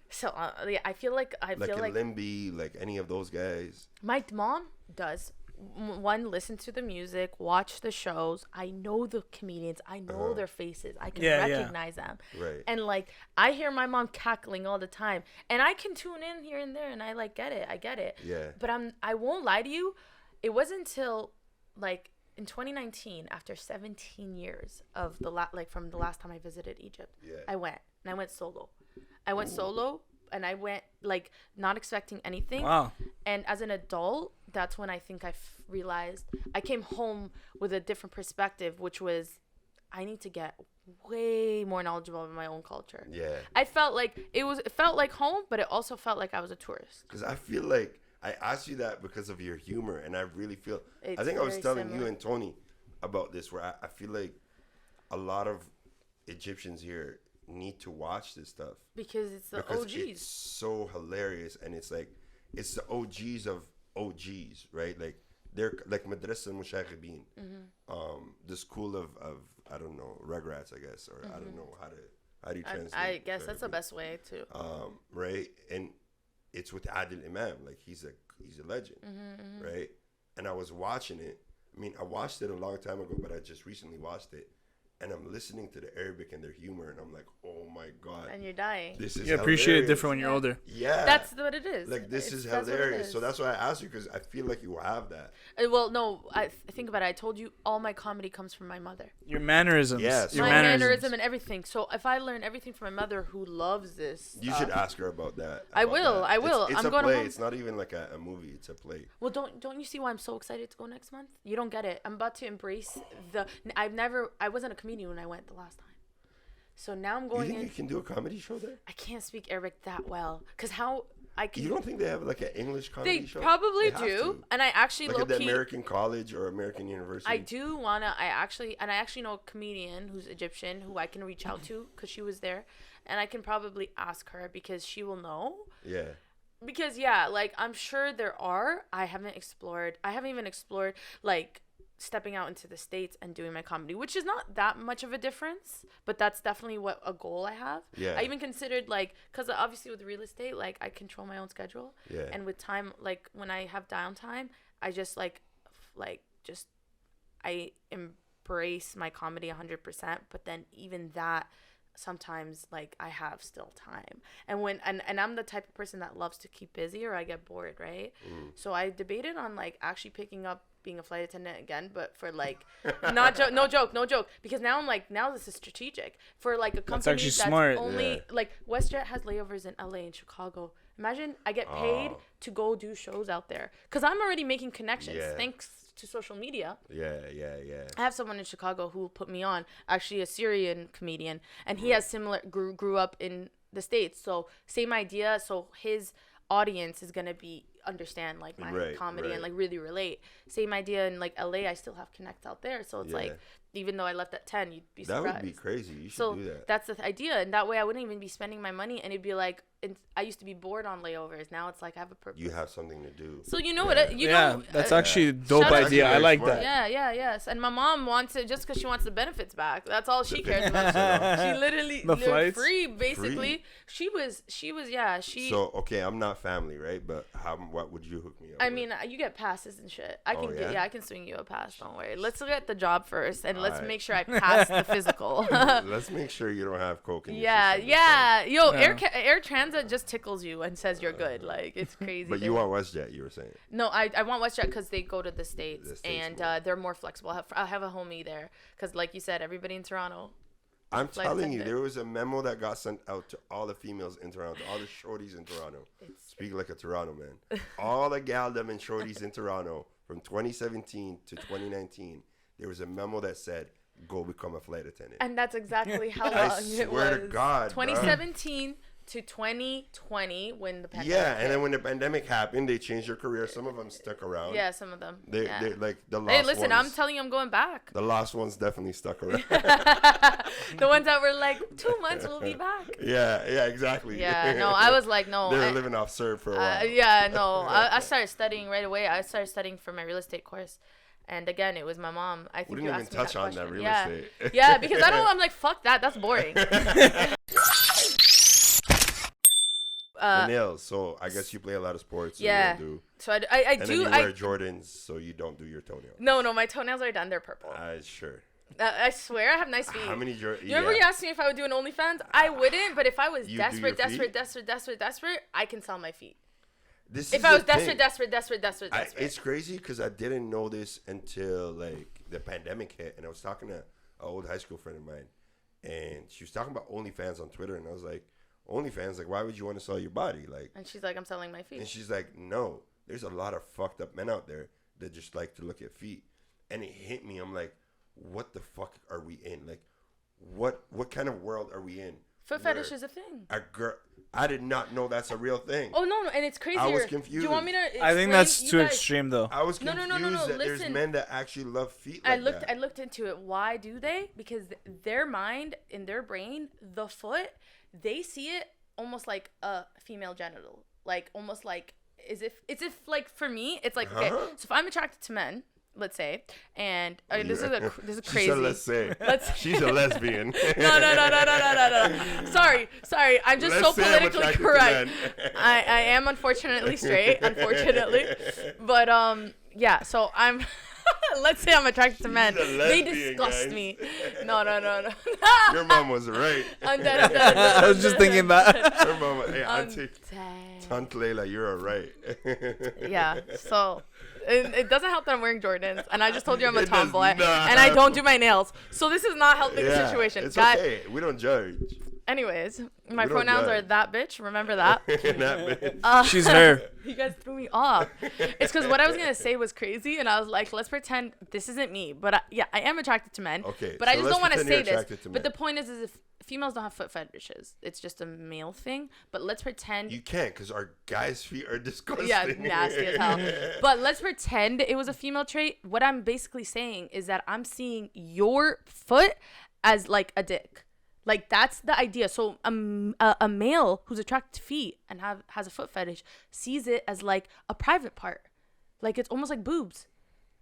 So yeah, I feel like Limby, like any of those guys. My mom does. One, listen to the music, watch the shows. I know the comedians. I know their faces. I can recognize them. Right. And like, I hear my mom cackling all the time, and I can tune in here and there, and I like get it. I get it. Yeah. But I won't lie to you. It wasn't until like in 2019, after 17 years of from the last time I visited Egypt, I went solo. And I went like not expecting anything. Wow. And as an adult, that's when I think I realized I came home with a different perspective, which was I need to get way more knowledgeable of my own culture. Yeah. I felt like it felt like home, but it also felt like I was a tourist. Because I feel like I asked you that because of your humor, and I really feel It's I think I was telling similar. you and Tony about this, where I feel like a lot of Egyptians here need to watch this stuff Because it's the because OGs. it's so hilarious, and it's like it's the OGs of OGs, right? Like they're like Madrasa Mushaghibin, the school of I don't know, Rugrats, I guess, or I don't know how do you translate. I guess that's the best way to. Right, and it's with Adil Imam, like he's a legend, right? And I was watching it. I mean, I watched it a long time ago, but I just recently watched it. And I'm listening to the Arabic and their humor, and I'm like, oh my God. And you're dying. This is You appreciate it hilarious. different when you're older. Yeah. That's what it is. Like, this is That's what it hilarious. is. So that's why I asked you, because I feel like you have that. Well, no, I think about it. I told you all my comedy comes from my mother. Your mannerisms. Yes. Your My mannerisms. mannerism and everything. So if I learn everything from my mother, who loves this, You should ask her about that. I will. It's I'm a going play. home. It's not even like a movie. It's a play. Well, don't you see why I'm so excited to go next month? You don't get it. I'm about to embrace I wasn't a comedian when I went the last time. So now I'm You going think in. you can do a comedy show there? I can't speak Arabic that well. Because how I can. You don't think they have like an English comedy They show? probably They have do. to. And I actually Like at the low-key. American college or American university. I do wanna. I actually know a comedian who's Egyptian who I can reach out to because she was there, and I can probably ask her because she will know. Yeah. Because like I'm sure there are. I haven't even explored like stepping out into the States and doing my comedy, which is not that much of a difference, but that's definitely what a goal I have. Yeah. I even considered like, because obviously with real estate, like I control my own schedule. Yeah. And with time, like when I have downtime, I just I embrace my comedy 100%. But then even that, sometimes like I have still time, and I'm the type of person that loves to keep busy or I get bored, right? So I debated on like actually picking up being a flight attendant again, but for like no joke, because now I'm like, now this is strategic for like a company that's smart. only like WestJet has layovers in LA and Chicago. Imagine I get paid to go do shows out there because I'm already making connections thanks to social media. Yeah. I have someone in Chicago who put me on, actually a Syrian comedian, and he has similar grew up in the States, so same idea. So his audience is gonna understand like my comedy and like really relate. Same idea in like LA. I still have connects out there, so it's like Even though I left at 10, you'd be That surprised. would be crazy. You should So do that. that's the idea, and that way I wouldn't even be spending my money, and it'd be like, I used to be bored on layovers. Now it's like I have a purpose. You have something to do. So you know what? That's actually a dope shout out to idea. I very like smart. that. Yes. And my mom wants it just because she wants the benefits back. That's all she cares about. She literally The flights? free, basically. Free? She was. So okay, I'm not family, right? But what would you hook me up? I with? mean, you get passes and shit. I can yeah? I can swing you a pass. Don't worry. Let's look at the job first, and let's Alright. make sure I pass the physical. Let's make sure you don't have coke in your system. Yo, Yeah. Air Transat just tickles you and says you're good. Like, it's crazy. But you want WestJet, you were saying. No, I want WestJet because they go to the States, The States and more. they're more flexible. I have a homie there because, like you said, everybody in Toronto. I'm Flight telling you, attendant. there was a memo that got sent out to all the females in Toronto, all the shorties in Toronto. Speak like a Toronto man. All the galdom and shorties in Toronto from 2017 to 2019, there was a memo that said, go become a flight attendant. And that's exactly how I long it swear was. to God, bro. 2017 to 2020 when the pandemic Yeah, and hit. then when the pandemic happened, they changed their career. Some of them stuck around. Yeah, some of them. They yeah. like the last Hey, listen, ones. I'm telling you, I'm going back. The last ones definitely stuck around. The ones that were like, 2 months, we'll be back. yeah, exactly. Yeah, no, I was like, no. They were living off serve for a while. Yeah, no. I started studying right away. I started studying for my real estate course. And again, it was my mom. I think We you didn't asked even me touch on that question. real Yeah. estate. Yeah, because I'm like, fuck that. That's boring. The nails. So I guess you play a lot of sports. So Yeah. You don't do. So I And then do. you wear Jordans, so you don't do your toenails. No, my toenails are done. They're purple. Sure. I swear I have nice feet. How many Jordans? You remember you asked me if I would do an OnlyFans? I wouldn't, but if I was You do your desperate, I can sell my feet. This If is I was the thing. desperate. It's crazy because I didn't know this until like the pandemic hit, and I was talking to an old high school friend of mine, and she was talking about OnlyFans on Twitter, and I was like, OnlyFans, like, why would you want to sell your body, like? And she's like, I'm selling my feet. And she's like, no, there's a lot of fucked up men out there that just like to look at feet, and it hit me. I'm like, what the fuck are we in? Like, what kind of world are we in? Foot fetish is a thing. A girl. I did not know that's a real thing. Oh no, and it's crazier. I was Do confused. you want me to? I think explain? that's You too guys- extreme, though. I was No, confused that there's listen. men that actually love feet like that. I looked into it. Why do they? Because their mind, in their brain, the foot, they see it almost like a female genital, like almost like as if like for me, it's like okay. Uh-huh. So if I'm attracted to men, let's say, and this is She crazy. said, let's say. Let's- She's a lesbian. No. Sorry. I'm just Let's so say I'm politically attracted to correct. men. I am unfortunately straight, but yeah. So I'm. Let's say I'm attracted to men. She's a They lesbian, disgust guys. me. No. Your mom was right. I'm dead. I was just thinking that. Her mom, hey, auntie, dead. Aunt Layla, you're all right. Yeah. So. It doesn't help that I'm wearing Jordans, and I just told you I'm a It does tomboy, not and I help. don't do my nails. So this is not helping the situation. It's Guy- okay. We don't judge. Anyways, my We don't pronouns are judge. that bitch. Remember that. That bitch. She's her. You guys threw me off. It's because what I was gonna say was crazy, and I was like, let's pretend this isn't me. But I am attracted to men. Okay, But I so just let's don't want to pretend you're say this. attracted to But the men. point is if females don't have foot fetishes, it's just a male thing. But let's pretend. You can't because our guys' feet are disgusting. Yeah, nasty as hell. But let's pretend it was a female trait. What I'm basically saying is that I'm seeing your foot as like a dick. Like that's the idea. So a male who's attracted to feet and has a foot fetish sees it as like a private part. Like it's almost like boobs.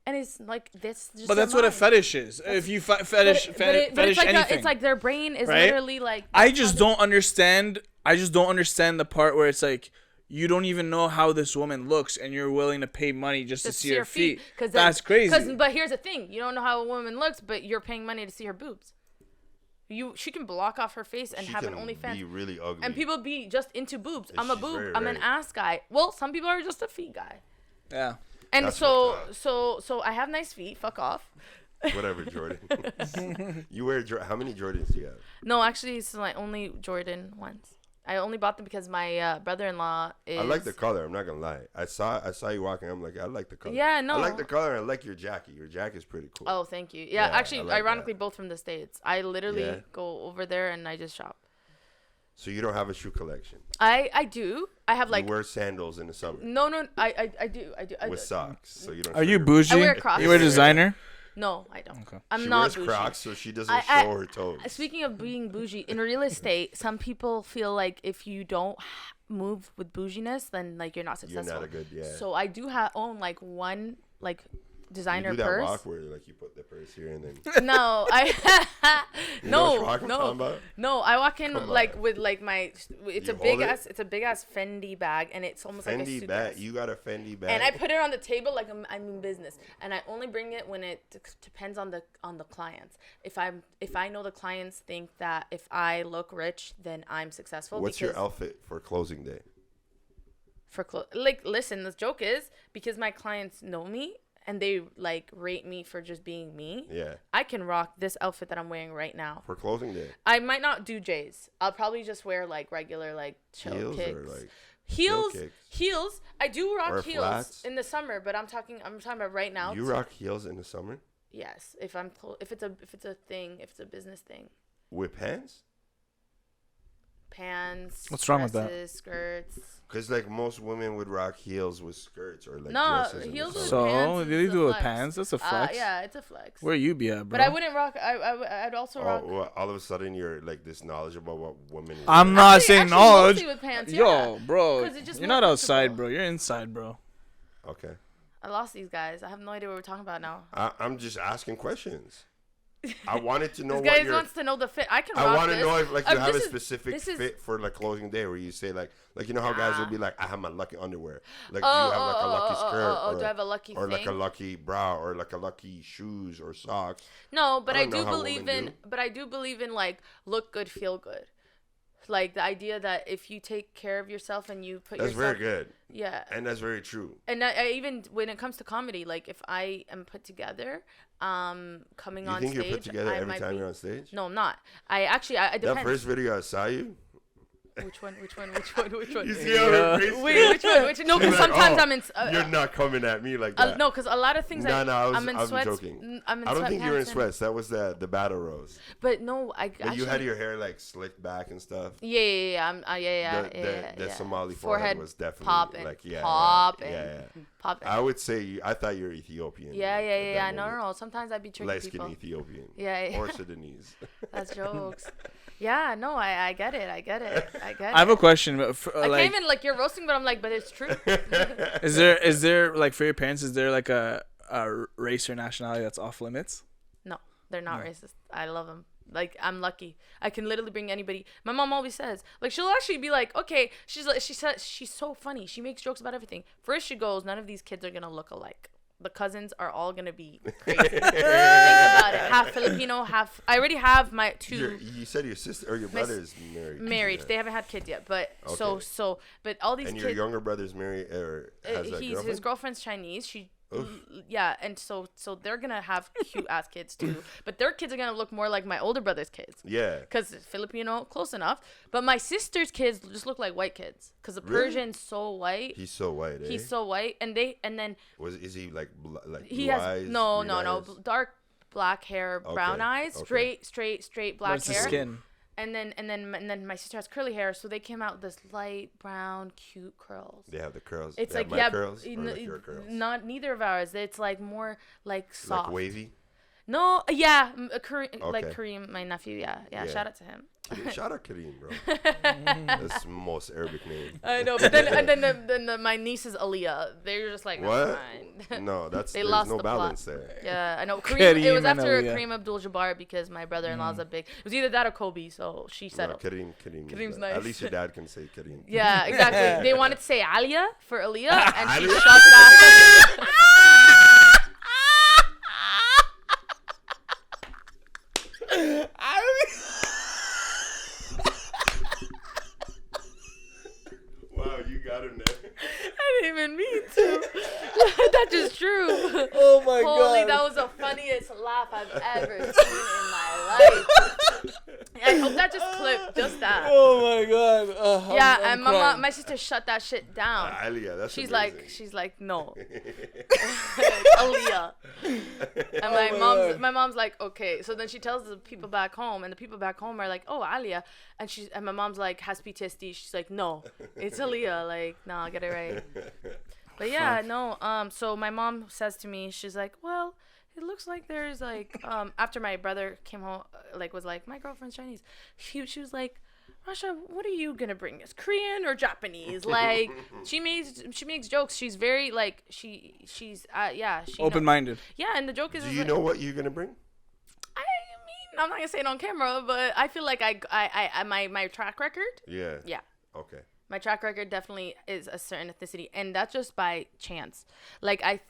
And it's like this. Just But their that's what a mind. fetish is. If you fetish But fetish it's like anything, it's like their brain is right? literally like. I just don't understand. I just don't understand the part where it's like you don't even know how this woman looks, and you're willing to pay money just to see her feet. That's crazy. But here's the thing: you don't know how a woman looks, but you're paying money to see her boobs. She can block off her face and She have an can OnlyFans. be really ugly. And people be just into boobs. Yeah, I'm a she's boob. very I'm an right. ass guy. Well, some people are just a feet guy. Yeah. And That's so fucked I have nice feet. Fuck off. Whatever, Jordan. You wear how many Jordans do you have? No, actually, it's like only Jordan once. I only bought them because my brother-in-law is. I like the color. I'm not gonna lie. I saw you walking. I'm like, I like the color. Yeah, no. I like the color. And I like your jacket. Your jacket is pretty cool. Oh, thank you. Yeah, Yeah, I actually, like ironically, that. both from the States. I literally Yeah. go over there and I just shop. So you don't have a shoe collection. I do. I have like. You wear sandals in the summer No, I do. with socks. So you don't. Are show you your- bougie? I wear Crocs. You wear designer? No, I don't. Okay. I'm She not wears bougie. Crocs, so she doesn't show her toes. Speaking of being bougie, in real estate, some people feel like if you don't move with bouginess, then like you're not You're successful. not a good, yeah. So I do own like one like designer you do that purse. walk where like you put the purse here and then. No, You know what no, walk I'm talking about? no. I walk in Come like on. with like my. It's You a big hold it? ass. It's a big ass Fendi bag, and it's almost like a Fendi suitcase. bag. You got a Fendi bag. And I put it on the table like I'm in business, and I only bring it when it depends on the clients. If I know the clients think that if I look rich, then I'm successful. What's your outfit for closing day? Listen, the joke is because my clients know me and they like rate me for just being me. Yeah. I can rock this outfit that I'm wearing right now. For closing day. I might not do J's. I'll probably just wear like regular like chill Heels kicks. or like Heels. kicks? Heels. I do rock Or heels flats? in the summer, but I'm talking about right now. You rock heels in the summer Yes, if it's a thing, if it's a business thing. with pants? Pants. What's wrong with that? dresses, Skirts. Because like most women would rock heels with skirts or like No, dresses. in the heels with summer. So pants they is do a it with flex. pants. That's a flex. Yeah, it's a flex. Where you be at, bro? But I wouldn't rock. I'd also rock. Oh, well, all of a sudden you're like this knowledgeable about what women. I'm wear. not Actually- saying actually knowledge. mostly with pants, yeah. Yo, bro, 'Cause it's just you're more not outside, comfortable. bro. You're inside, bro. Okay. I lost these guys. I have no idea what we're talking about now. I'm just asking questions. I wanted to know This what guy your. wants to know the fit. I can rock I want to this. know if like you have a this is- specific this is- fit for like closing day where you say like you know how guys will be like I have my lucky underwear, like do Oh, you have like a lucky skirt oh, do I have a lucky or like a thing? lucky bra or like a lucky shoes or socks. No, but I I don't know do how believe women in. But I do believe in like look good, feel good. Like the idea that if you take care of yourself and you put That's yourself. very good Yeah. and that's very true. And I even when it comes to comedy, like if I am put together, coming You on think stage, you're put together I every might time be. you're on stage? No, I'm not. I actually, I That depends. first video I saw you. Which one? Which one? You see how her face Wait, which one? Which no? She's Because like, sometimes "Oh, I'm in. You're not coming at me like that. No, because a lot of things. No, I'm in I'm sweats. joking. I'm in I don't think you were in sweatpants sweats. That was the battle rose. But no, I But actually. you had your hair like slicked back and stuff. Yeah. The Somali forehead was definitely popping, like popping, yeah. popping. I would say I thought you were Ethiopian. Yeah. at that No. moment. Sometimes I be tricking Light skin people. Ethiopian. Yeah. Or Sudanese. That's jokes. Yeah. No, I get it. I get it. I have a question. But I like, can't even like you're roasting, but I'm like, but it's true. is there like for your parents? Is there like a race or nationality that's off limits? No, they're not racist. I love them. Like I'm lucky. I can literally bring anybody. My mom always says, like she'll actually be like, okay, she says she's so funny. She makes jokes about everything. First she goes, none of these kids are gonna look alike. The cousins are all gonna be crazy. Think about it. Half Filipino, half. I already have my two. You said your sister or your brother is married. Married. Yeah. They haven't had kids yet, but Okay. but all these And your kids. younger brother's married or has a His girlfriend? girlfriend's Chinese. She Oof. yeah, and so they're gonna have cute ass kids too, but their kids are gonna look more like my older brother's kids. Yeah. Cause Filipino, close enough, but my sister's kids just look like white kids. Cause the Really? Persian's so white. He's so white. Eh? He's so white, and then Is he like like he blue has eyes, no green eyes? dark black hair, brown Okay, eyes, okay. straight But black it's the hair. skin. And then my sister has curly hair, so they came out with this light brown, cute curls. They have the curls. It's They have like my yeah, curls or like your curls. not neither of ours. It's like more like soft. Like wavy. No, yeah, like Okay. Kareem, my nephew. Yeah. Yeah. Shout out to him. Shout out Kareem, bro. That's the most Arabic name. I know, but then my niece is Aaliyah. They're just like, What? fine. No, there's lost no the plot. balance there. Yeah, I know. Kareem It was and after Aaliyah. Kareem Abdul-Jabbar because my brother-in-law's a big. It was either that or Kobe, so she No, settled. Kareem. Kareem's At nice. least your dad can say Kareem. Yeah, exactly. They wanted to say Alia for Aaliyah, and she Alia? shut that. Wow, you got him there. I didn't even mean to. That's just true. Oh my Holy, that was the funniest laugh I've ever seen in my life. I hope that just clipped, just that. Oh my god. Yeah, I'm and my crying. my sister shut that shit down. Alia, that's She's amazing. like, no, Aaliyah. And God. my mom's like, okay. So then she tells the people back home, and the people back home are like, oh, Aaliyah. And my mom's like, has PTSD. She's like, no, it's Aaliyah. Like, nah, get it right. But yeah, no. So my mom says to me, she's like, well, it looks like there's like after my brother came home, was like, my girlfriend's Chinese. She was like, Rasha, what are you gonna bring us? Korean or Japanese? Like she makes jokes. She's very like she's she open-minded. Yeah, and the joke is. Do you know what you're gonna bring? I mean, I'm not gonna say it on camera, but I feel like my track record. Yeah. Yeah. Okay. My track record definitely is a certain ethnicity, and that's just by chance. Like I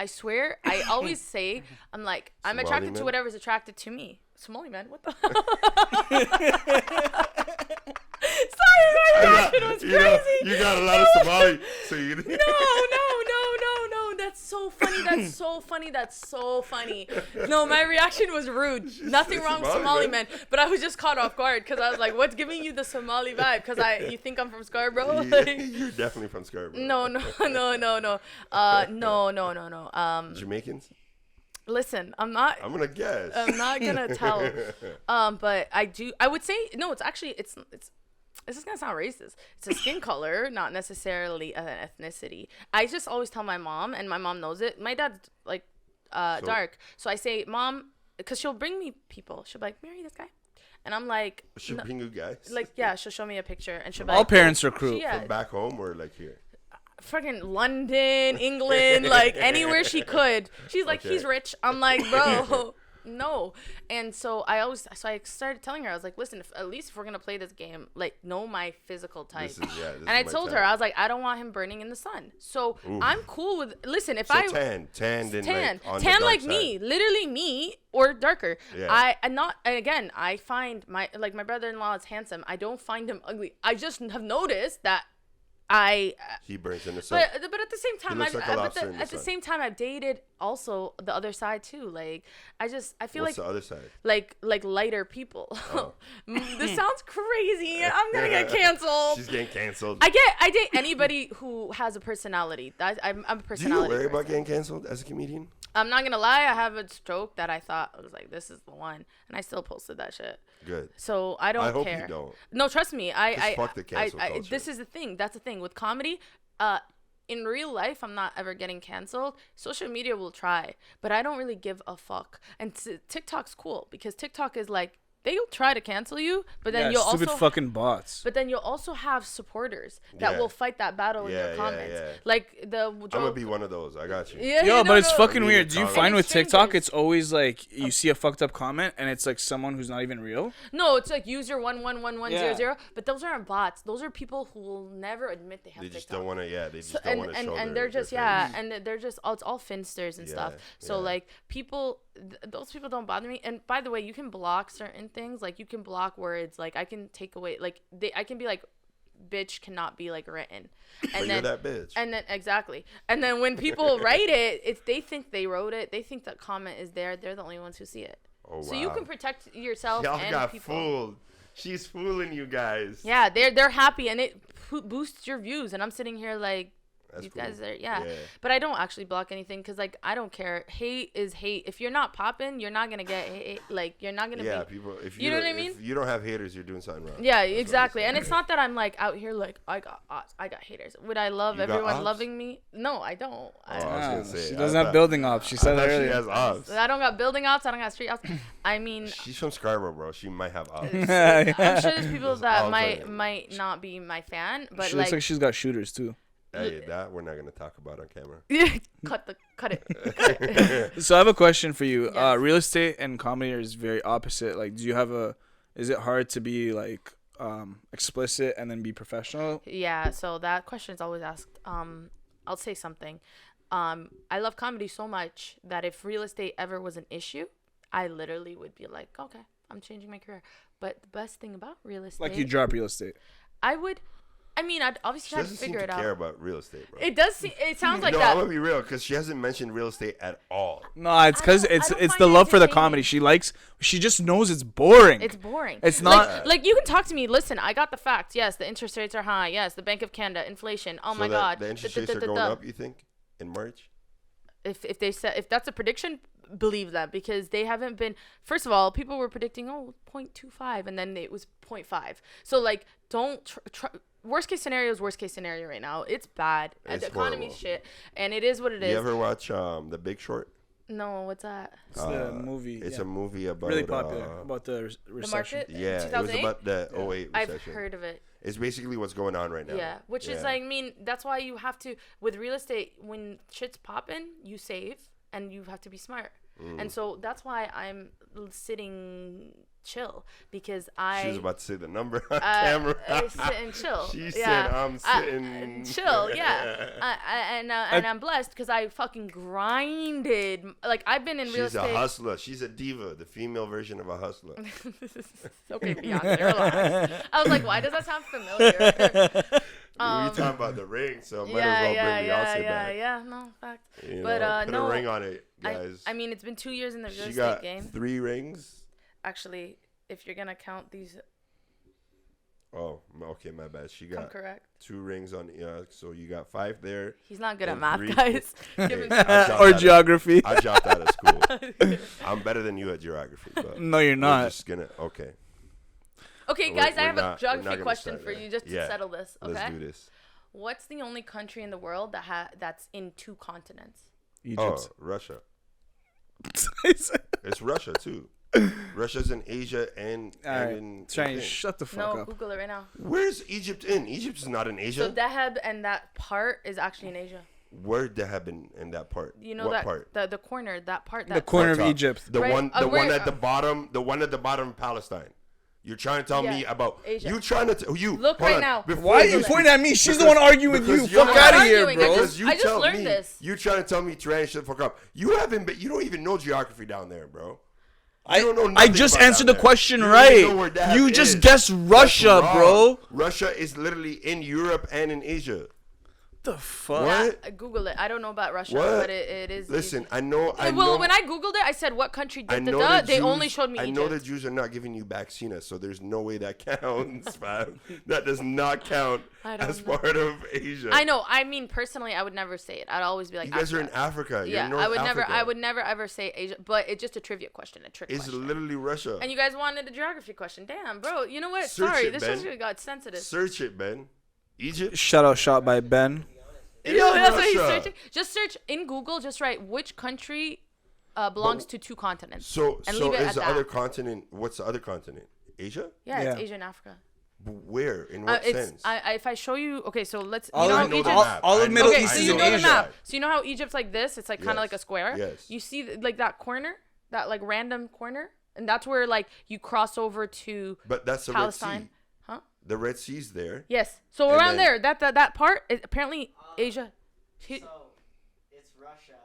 swear, I always say, I'm like, I'm Somali attracted man? to whatever's attracted to me. Somali man, what the? Sorry, my reaction was crazy. You got a lot of Somali, so you. No. That's so funny. That's so funny. No, my reaction was rude. Nothing wrong with Somali man, but I was just caught off guard because I was like, "What's giving you the Somali vibe?" Because you think I'm from Scarborough? You're definitely from Scarborough. No. No. Jamaicans? Listen, I'm not. I'm gonna guess. I'm not gonna tell. But I would say no. It's actually it's. This is gonna sound racist. It's a skin color, not necessarily an ethnicity. I just always tell my mom, and my mom knows it. My dad's like dark, so I say, Mom, because she'll bring me people. She'll be like, marry this guy, and I'm like, She'll bring you guys? Like, yeah, she'll show me a picture, and she'll be All like, parents are cruel. From back home or like here? Fucking London, England, like anywhere she could. She's like, Okay. he's rich. I'm like, bro, no. And so I started telling her, I was like, listen, at least if we're gonna play this game, like, know my physical type. This is and I told her, I was like, I don't want him burning in the sun. So I'm cool with. Listen, if I tan, tan like, on the dark like side. me, literally me or darker. Yeah. I find my brother-in-law is handsome. I don't find him ugly. I just have noticed that. He burns in the sun. But at the same time, at the same time, I've dated also the other side too. Like I feel What's like the other side? like lighter people. Oh. This sounds crazy. I'm gonna get canceled. She's getting canceled. I date anybody who has a personality. I'm a Do personality. you worry about person. getting canceled as a comedian? I'm not gonna lie. I have a stroke that I thought was like, this is the one, and I still posted that shit. Good. So I don't I hope care. you don't. No, trust me. Fuck the cancel culture. This is the thing. That's the thing with comedy. In real life, I'm not ever getting canceled. Social media will try, but I don't really give a fuck. And TikTok's cool because TikTok is like, they'll try to cancel you, but then you'll stupid also fucking bots. But then you'll also have supporters that will fight that battle in your comments. Yeah. Like the I'm gonna be one of those. I got you. Yeah, but it's fucking We weird. need Do you to find talk. with And it's TikTok, strangers. it's always like you see a fucked up comment and it's like someone who's not even real? No, it's like user 111100. Yeah. But those aren't bots. Those are people who will never admit they have They TikTok. just don't want to. Yeah, they just So, don't want to show. and they're just their face. and they're just it's all finsters and stuff. So yeah. like people, those people don't bother me. And by the way, you can block certain things. Like you can block words. Like I can take away. Like I can be like, bitch cannot be like written. And But then you're that bitch. And then exactly. And then when people write it, if they think they wrote it, they think that comment is there. They're the only ones who see it. Oh, So you wow. can protect yourself Y'all and got people. fooled. She's fooling you guys. Yeah, they're happy and it boosts your views. And I'm sitting here like, That's you cool. guys are yeah. Yeah. But I don't actually block anything because like I don't care. Hate is hate. If you're not popping, you're not gonna get hate. Like you're not gonna Yeah, be. people. If You know don't- what I mean? If you don't have haters, you're doing something wrong. Yeah, That's what I'm exactly. saying. And it's not that I'm like out here like I got haters. Would I love You got everyone ops? loving me? No, I don't. I was gonna Ah, say, she I doesn't have thought- building ops. She said I that thought she earlier. has ops. I don't got building ops. I don't got street ops. I mean, She's from Scarborough, bro. She might have ops. I'm sure there's people that all might I'm might not be my fan, but She looks like she's got shooters too. Hey, that we're not gonna talk about on camera. cut it. So I have a question for you. Yes. Real estate and comedy is very opposite. Like, do you have is it hard to be like explicit and then be professional? Yeah, so that question is always asked. I'll say something. I love comedy so much that if real estate ever was an issue, I literally would be like, okay, I'm changing my career. But the best thing about real estate, Like you drop real estate. I'd obviously She have to doesn't seem figure to it care out. about real estate, bro. It does. It sounds like no, that. I'm gonna be real because she hasn't mentioned real estate at all. No, it's because I don't it's find the it love for the entertaining. comedy. She just knows it's boring. It's boring. It's not- like you can talk to me. Listen, I got the facts. Yes, the interest rates are high. Yes, the Bank of Canada, inflation. Oh So my that God. the interest rates are going up. You think in March? If they said if that's a prediction, believe that because they haven't been. First of all, people were predicting 0.25 and then it was 0.5. So like, don't worst case scenario is worst case scenario right now. It's bad. It's the economy's horrible. shit, and it is what it is. You ever watch The Big Short? No, what's that? It's the movie. It's a movie about really popular about the The recession. market? Yeah, it was about the 08 I've recession. heard of it. It's basically what's going on right now. Yeah, which is like, I mean, that's why you have to, with real estate, when shit's popping, you save and you have to be smart. And so that's why I'm sitting chill, because She was about to say the number on camera. Sitting chill. She said, I'm sitting chill. Yeah, and I'm blessed because I fucking grinded. Like, I've been in real estate. She's a hustler. She's a diva, the female version of a hustler. Okay, Beyonce, relax. I was like, why does that sound familiar? We talking about the ring, so might as well bring Beyonce back. Yeah, no, fact. You But know, put no, a ring on it, guys. I mean, it's been 2 years in the real She estate got game. 3 rings. Actually, if you're gonna count these, Oh, okay, my bad. She I'm got correct. 2 rings on. So you got 5 there. He's not good at and math, 3 guys. Give him some- Or geography. I dropped out of school. I'm better than you at geography. But No, you're we're not. just gonna okay. Okay, We're- guys, I we're have not- a we're not geography gonna question start for there. you just to Yeah, settle this. Okay. Let's do this. What's the only country in the world that's in 2 continents? Egypt. Oh, Russia. It's Russia too. Russia's in Asia and Alright, in Shane, in- shut the fuck No, up. Google it right now. Where's Egypt in? Egypt is not in So Asia. Dahab and that part is actually in Asia. Where they have been in that part? You know what that part? the corner, that part. The That corner of What's up? Egypt. The Right, one the one where- at the bottom, the one at the bottom of Palestine. You're trying to tell me Yeah, about Asia. you trying to you Look hold right on, now. before Why are you Google it. pointing at me? She's the one arguing with you. because you're Fuck not out of here, arguing. bro. Because you I just tell learned me, this. You trying to tell me Tyranny shut the fuck up. You haven't been, you don't even know geography down there, bro. You don't know I nothing just about answered down the there. question You don't even know where right. that You is. just guessed That's Russia, wrong. bro. Russia is literally in Europe and in Asia. The fuck? What? I Google it. I don't know about Russia, What? but it is. Listen, I know. I well, know. when I Googled it, I said what country I did know the the They Jews, only showed me I Egypt. know the Jews are not giving you vaccina, so there's no way that counts, fam. That does not count I don't as know. part of Asia. I know. I mean, personally, I would never say it. I'd always be like, You guys are in Africa. Africa. You're Yeah, in North I would never. Africa. I would never ever say Asia. But it's just a trivia question, a trick It's question. literally Russia. And you guys wanted a geography question. Damn, bro. You know what? Search Sorry, it, this Ben. just got sensitive. Search it, Ben. Egypt. Shout out shot by Ben. It Yo, is that's what he's Russia. searching. Just search in Google. Just write which country belongs to 2 continents. So, And so leave it is at the that. other continent? What's the other continent? Asia? Yeah, it's Yeah. Asia and Africa. Where? In what It's sense? if I show you. Okay, so let's. All you know of- how know the Egypt. map. all I of know- Middle Okay, East so is you in know the Asia. map. So you know how Egypt's like this? It's like kind of Yes. like a square. Yes. You see like that corner, that like random corner, and that's where like you cross over to But that's the Palestine. Red Sea. Huh? The Red Sea's there. Yes. So And around then- there, that part is apparently Asia. So it's Russia,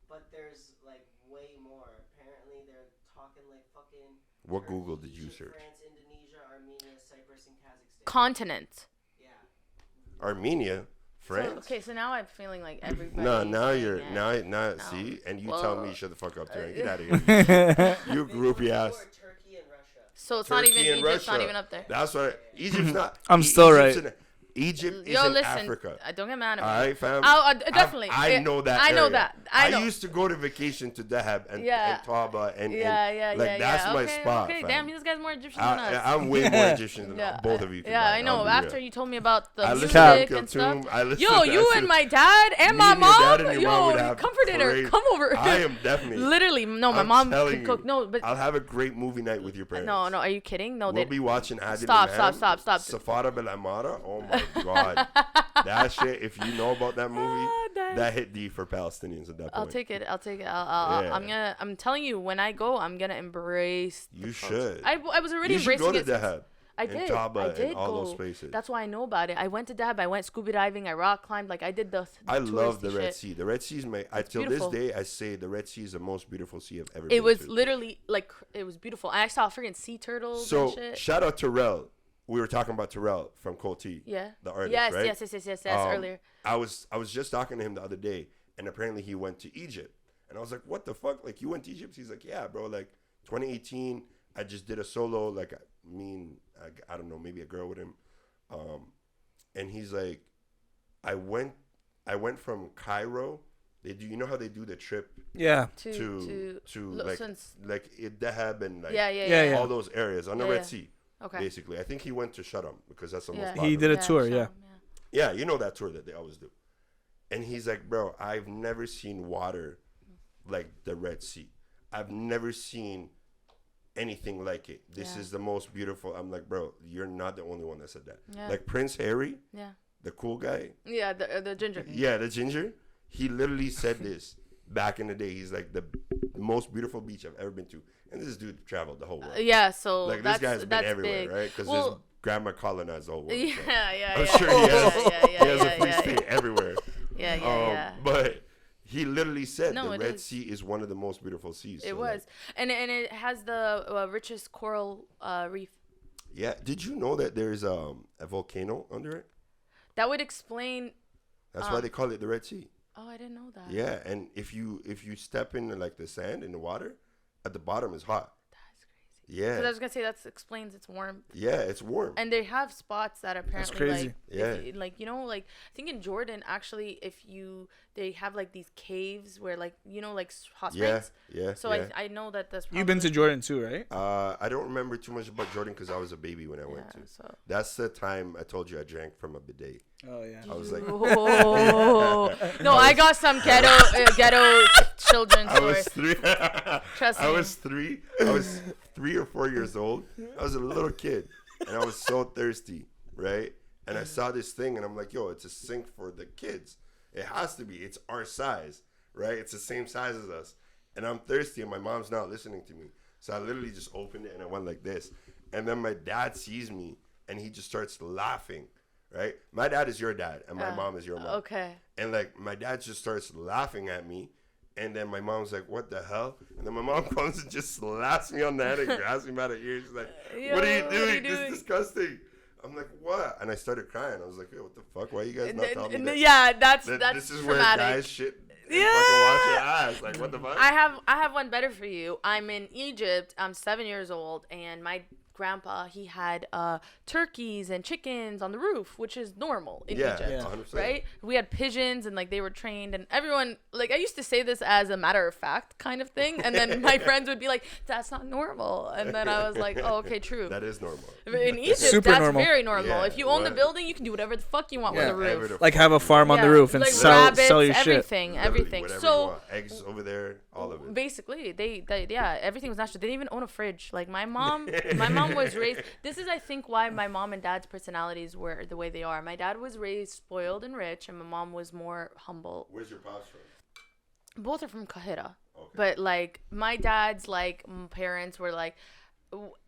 but there's like way more. Apparently they're talking like fucking. What Turkey, Google did you Egypt, search? France, Indonesia, Armenia, Cyprus, and Kazakhstan. Continent. Yeah. Armenia, So, France. okay, so now I'm feeling like everybody. No, now saying you're it. now No. see, and you tell Well, me shut the fuck up, Terry. Get out of here. You groupie ass. Or Turkey and Russia. So it's not Turkey even and Egypt's not Russia. even up there. That's what Egypt's not. I'm still Egypt's right. Egypt is Yo, in listen. Africa. Don't get mad at All me. right, fam. Definitely. I know that. I know area. that. I know. used to go to vacation to Dahab and Taba and Yeah. like that's my okay, spot. Okay, fam. damn, this guy's more Egyptian than us. I'm way more Egyptian than Yeah, both of you. Yeah, I combined, know. I'll be After real. you told me about the I music listened to and stuff. Khartoum, I listened Yo, to- I you said- and my dad and Me my and your dad mom. and your mom would Yo, have comforted her. great- Come over. I am definitely. Literally, no, my I'm mom telling can cook. you, No, but I'll have a great movie night with your parents. no. Are you kidding? No, We'll they. be watching Adil Stop. Imam, Stop. Safara Bel Amara. Oh my god, that shit. If you know about that movie, that hit deep for Palestinians at that point. I'll take it. Yeah. I'm telling you, when I go, I'm gonna embrace. the You culture. should. I was already You should embracing go to it. since- Dahab. I and did. Taba I and did all go. those places. That's why I know about it. I went to Dahab. I went scuba diving. I rock climbed. Like I did the. I love the touristy Red shit. Sea. The Red Sea is my. Till beautiful. this day, I say the Red Sea is the most beautiful sea I've ever. It been was to. literally like it was beautiful. I saw freaking sea turtles and So shit. shout out Terrell. We were talking about Terrell from Coty. Yeah. The artist, Yes, right? yes. Um, Earlier. I was just talking to him the other day, and apparently he went to Egypt, and I was like, "What the fuck? Like you went to Egypt?" He's like, "Yeah, bro. Like 2018, I just did a solo. Like I don't know, maybe a girl with him." And he's like, I went from Cairo. They do, you know how they do the trip Yeah. to like since- Dahab and like Yeah. all those areas on the Yeah, Red yeah. Sea. Okay. Basically, I think he went to Shut'em because that's the most Yeah. popular. He did a tour, so, yeah. Yeah, you know that tour that they always do. And he's like, bro, I've never seen water like the Red Sea. I've never seen anything like it. This is the most beautiful. I'm like, bro, you're not the only one that said that. Yeah. Like Prince Harry, Yeah. the cool guy. Yeah, the ginger. Yeah, the ginger. He literally said this back in the day. He's like the most beautiful beach I've ever been to. And this dude traveled the whole world. Yeah, so Like that's this guy's been that's everywhere, big. right? Because Well, his grandma colonized the whole world. yeah, so yeah, I'm yeah. sure he has. He has a yeah, free yeah, state everywhere. yeah, yeah. But he literally said No, the it Red is. Sea is one of the most beautiful seas. It So, was, like, and it has the richest coral reef. yeah. Did you know that there's a volcano under it? That would explain. That's why they call it the Red Sea. Oh, I didn't know that. Yeah, and if you step in like the sand in the water, at the bottom is hot. That's crazy. Yeah. Because I was gonna say that explains its warmth. Yeah, it's warm. And they have spots that apparently crazy. like Yeah. like like I think in Jordan actually they have like these caves where like like hot Yeah, springs. yeah. So yeah. I know that that's You've been to probably- Jordan too, right? I don't remember too much about Jordan because I was a baby when I went to. So. That's the time I told you I drank from a bidet. Oh yeah. I was like, Oh. No, I got some ghetto children's I was stories. 3. Trust I me. was 3. I was 3 or 4 years old. I was a little kid, and I was so thirsty, right? And I saw this thing, and I'm like, yo, it's a sink for the kids. It has to be. It's our size, right? It's the same size as us. And I'm thirsty, and my mom's not listening to me. So I literally just opened it, and I went like this. And then my dad sees me, and he just starts laughing, right? My dad is your dad, and my mom is your mom. Okay. And like my dad just starts laughing at me, and then my mom's like, "What the hell?" And then my mom comes and just slaps me on the head and grabs me by the ear. She's like, "What are you doing? This is disgusting." I'm like, "What?" And I started crying. I was like, "Hey, what the fuck? Why are you guys not telling me that?" Yeah, that's This is where traumatic. guys shit. And Yeah. fucking watch your ass. Like, what the fuck? I have one better for you. I'm in Egypt. I'm 7 years old, and my grandpa, he had turkeys and chickens on the roof, which is normal in Yeah, Egypt, yeah. 100%. right? We had pigeons, and like they were trained, and everyone, like, I used to say this as a matter of fact kind of thing, and then my friends would be like, "That's not normal," and then I was like, "Oh, okay, true." That is normal. In Egypt, Super that's normal. very normal. Yeah, if you own the what? building, you can do whatever the fuck you want Yeah. with the Whatever roof. the Like have a farm on the roof and like sell rabbits, your shit. everything, Literally, everything. whatever you So want. Eggs over there, all of it. basically, they yeah, everything was natural. They didn't even own a fridge. Like my mom was raised. This is, I think, why my mom and dad's personalities were the way they are. My dad was raised spoiled and rich, and my mom was more humble. Where's your pops from? Both are from Kahira, Okay. but like my dad's like parents were like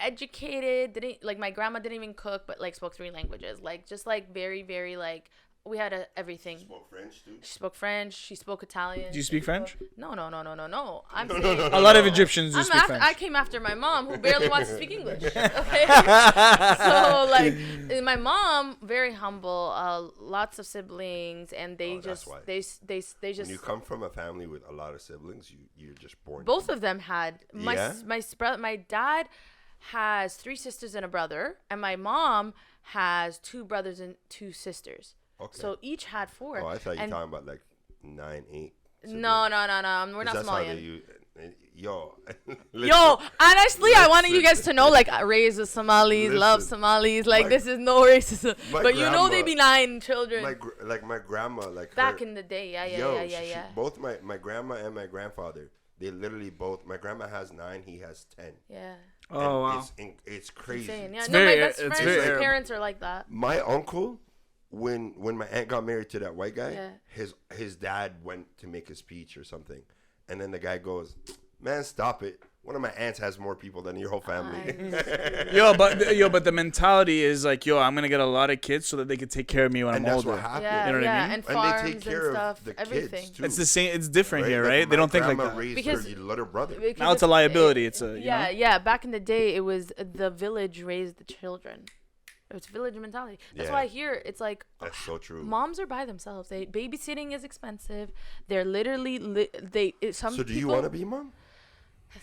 educated. Didn't like my grandma didn't even cook, but like spoke 3 languages. Like just like very very like. We had everything. Spoke French, dude. She spoke French. She spoke Italian. Do you speak French? No. I'm No, saying. no, no, A lot of no. Egyptians do speak French. I came after my mom, who barely wants to speak English. Okay, so like my mom, very humble, lots of siblings, and they Oh, that's just why. they When just you come from a family with a lot of siblings, you're just born. both of them had Yeah? my dad has 3 sisters and a brother, and my mom has 2 brothers and 2 sisters. Okay. So each had 4. Oh, I thought you were and talking about like 9, 8. no, we're not That's how they Somalian. use. Yo. Yo, honestly, I wanted you guys to know, like, I raised with Somalis, love Listen. Somalis. Like, My- this is no racism. my But you know they grandma- be 9 children. my grandma, like Back her, in the day, yeah. both my grandma and my grandfather, they literally both. My grandma has 9, he has 10. Yeah. Oh wow. It's crazy. Insane. Yeah, It's no, very- my best it's friend's very Arab. parents are like that. My uncle, when my aunt got married to that white guy, Yeah. his dad went to make a speech or something, and then the guy goes, "Man, stop it. One of my aunts has more people than your whole family." But the mentality is like, yo, I'm gonna get a lot of kids so that they can take care of me when And I'm that's older. what happened. Yeah, You know what I yeah, mean? and And farms they take care and stuff, of the everything. kids too. It's the same. It's different here, Like, right? They my don't think like grandma that. raised Because- her little brother. Because Now it's a liability. It's a yeah, you know? yeah. Back in the day, it was the village raised the children. It was village mentality. That's Yeah. why here it's like That's so true. moms are by themselves. Babysitting is expensive. They're literally some. So do you people- want to be mom?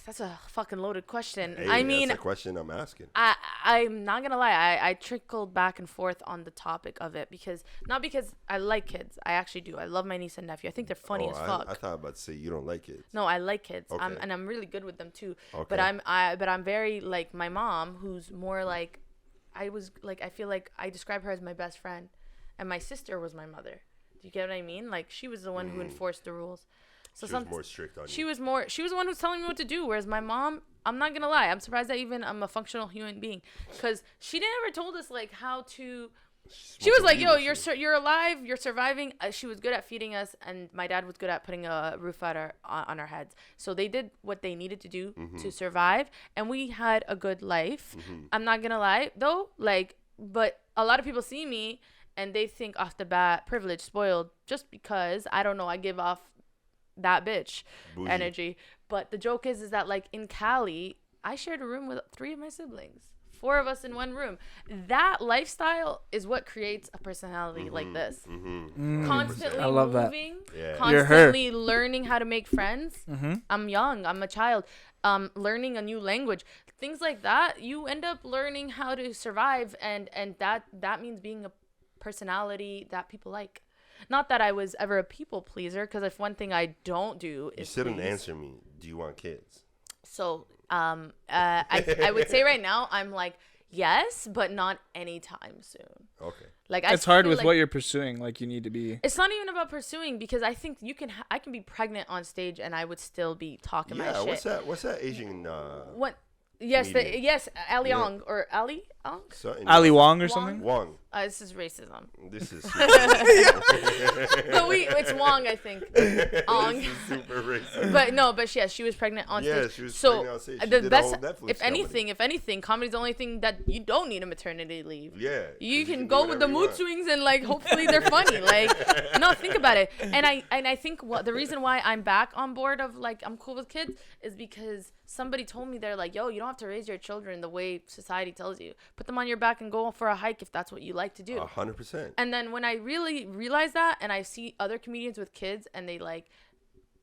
That's a fucking loaded question. Hey, I mean, that's a question I'm asking. I'm not gonna lie. I trickled back and forth on the topic of it not because I like kids. I actually do. I love my niece and nephew. I think they're funny as fuck. I thought about to say you don't like it. No, I like kids. Okay. I'm really good with them too. Okay. But I'm very like my mom, who's more like I feel like I describe her as my best friend, and my sister was my mother. Do you get what I mean? Like she was the one who enforced the rules. So she was more strict on you. She was the one who was telling me what to do. Whereas my mom, I'm not gonna lie, I'm surprised that even I'm a functional human being, because she never told us like how to. She was like, "Yo, you're alive, you're surviving." She was good at feeding us, and my dad was good at putting a roof on our heads. So they did what they needed to do to survive, and we had a good life. I'm not gonna lie though, like, but a lot of people see me and they think off the bat, privileged, spoiled, just because I don't know, I give off that bitch energy. But the joke is that like in Cali, I shared a room with 3 of my siblings. 4 of us in one room. That lifestyle is what creates a personality like this. Constantly I love moving, You're her. constantly learning how to make friends. I'm young. I'm a child. Learning a new language. Things like that. You end up learning how to survive, and that means being a personality that people like. Not that I was ever a people pleaser, because if one thing I don't do is you still didn't answer me. Do you want kids? So I would say right now I'm like yes, but not anytime soon. Okay. Like it's hard with what you're pursuing. Like you need to be. It's not even about pursuing, because I think I can be pregnant on stage and I would still be talking my shit. Yeah, what's that Asian? What? Yes, Ali Yeah. Ong or Ali Ong. Ali Wong or something. Wong. This is racism. This is. No, it's Wong, I think. Ong. This is super racist. But she was pregnant on stage. Yeah, she was so pregnant on stage. She the did a best, whole Netflix if anything, comedy's the only thing that you don't need a maternity leave. Yeah. You can do go with the whatever you mood want. swings and like hopefully they're funny. Like, no, think about it. And I think the reason why I'm back on board of like I'm cool with kids is because somebody told me, they're like, yo, you don't have to raise your children the way society tells you. Put them on your back and go for a hike if that's what you like to do. 100%. And then when I really realize that, and I see other comedians with kids, and they like,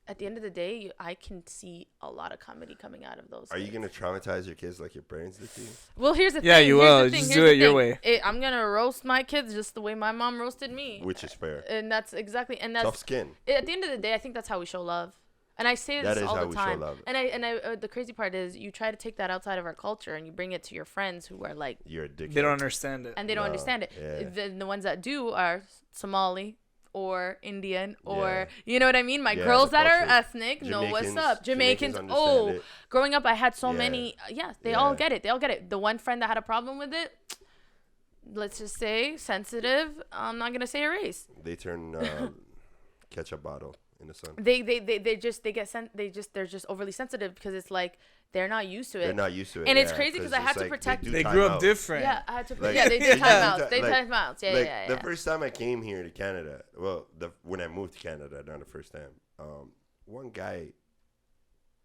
at the end of the day, I can see a lot of comedy coming out of those. Are you kids. gonna traumatize your kids like your parents did to you? Well, here's the thing. Yeah, you will. Here's the Just thing. do Here's it the your thing. way. I'm gonna roast my kids just the way my mom roasted me. Which is fair. And that's exactly, and that's Tough skin. at the end of the day, I think that's how we show love. And I say That this is all how the we show time. love. And the crazy part is you try to take that outside of our culture and you bring it to your friends who are like, You're addicted. They don't understand it. and they don't No, understand it. yeah. The ones that do are Somali or Indian or Yeah. you know what I mean. My Yeah, girls the that are culture. ethnic know what's up. Jamaicans. understand Oh, it. growing up, I had so Yeah. many. They Yeah. all get it. They all get it. The one friend that had a problem with it, let's just say sensitive. I'm not gonna say a race. They turn ketchup bottle in the sun. They're just overly sensitive because it's like they're not used to it. They're not used to it. And it's yeah, crazy 'cause I had to like protect- do They time grew up out. different. Yeah, I had to. Like, Yeah, they they did timeouts. do They like- timeouts. Yeah, like yeah. the first time I came here to Canada, well, when I moved to Canada, not the first time. One guy,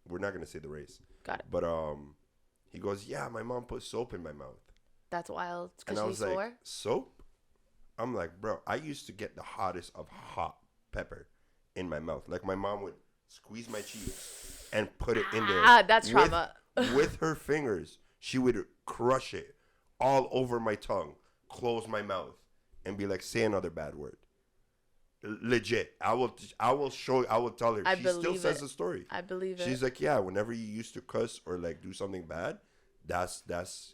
we're not gonna say the race, Got it. but he goes, "Yeah, my mom put soap in my mouth," That's wild. and Because I she was swore. like, "Soap?" I'm like, "Bro, I used to get the hottest of hot pepper in my mouth. Like my mom would squeeze my cheeks and put it in there. That's with- trauma. with her fingers, she would crush it all over my tongue, close my mouth, and be like, "Say another bad word." Legit, I will show. I will tell her. I She still believe says it. the story. I believe it. She's like, "Yeah, whenever you used to cuss or like do something bad, that's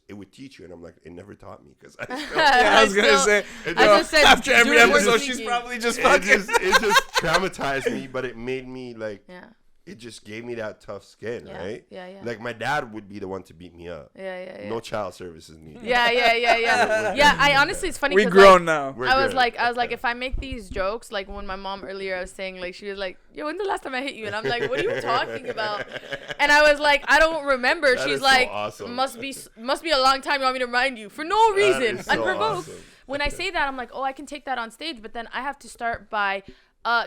it would teach you." And I'm like, "It never taught me because I still, Yeah, I was gonna say. I just said, after every do it more episode, sneaky. she's probably just it fucking. just traumatized me, but it made me like Yeah. it just gave me that tough skin, Yeah, right? yeah, yeah. Like my dad would be the one to beat me up. Yeah. No child services needed. Yeah. Yeah, I honestly, it's funny. We 'cause, grown like, now. We're I was good. like, if I make these jokes, like when my mom earlier, I was saying, like, she was like, "Yo, when's the last time I hit you?" And I'm like, "What are you talking about?" And I was like, "I don't remember." That She's is so like, awesome. "Must be a long time. You want me to remind you for no reason, is so unprovoked." awesome. When I say that, I'm like, "Oh, I can take that on stage," but then I have to start by.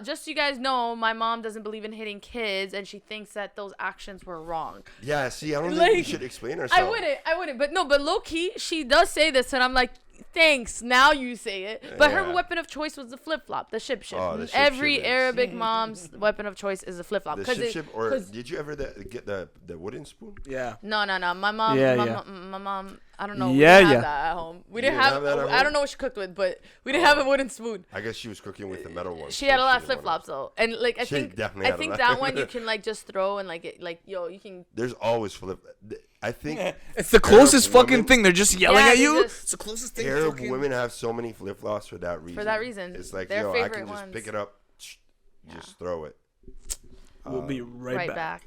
Just so you guys know, my mom doesn't believe in hitting kids, and she thinks that those actions were wrong. Yeah, see, I don't think we Like, should explain ourselves. I wouldn't. But low key, she does say this, and I'm like, thanks. Now you say it. But her Yeah. weapon of choice was the flip flop, the ship. Oh, the ship Every is- Arabic mom's weapon of choice is the flip flop. The ship, or did you ever get the wooden spoon? Yeah. No. My mom, Yeah, my, yeah. my mom. I don't know. We Yeah, didn't have yeah. that at home. We You didn't didn't have. have that at I home? don't know what she cooked with, but we didn't have a wooden spoon. I guess she was cooking with the metal one. She so had a lot of didn't flip wanna- flops though, and like I She think definitely had a lot. that one you can like just throw and like yo you can. There's always flip. I think It's the closest Arab fucking women- thing. They're just yelling Yeah, at they you. just- It's the closest thing. Arab fucking- women have so many flip flops for that reason. that reason. It's like, Their yo, I favorite can just ones. pick it up, just throw it. We'll be right back.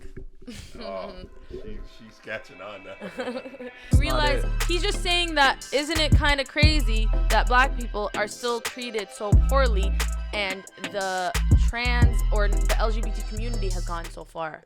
Oh, she's catching on now. Realize he's just saying that, isn't it kind of crazy that black people are still treated so poorly and the trans or the LGBT community has gone so far?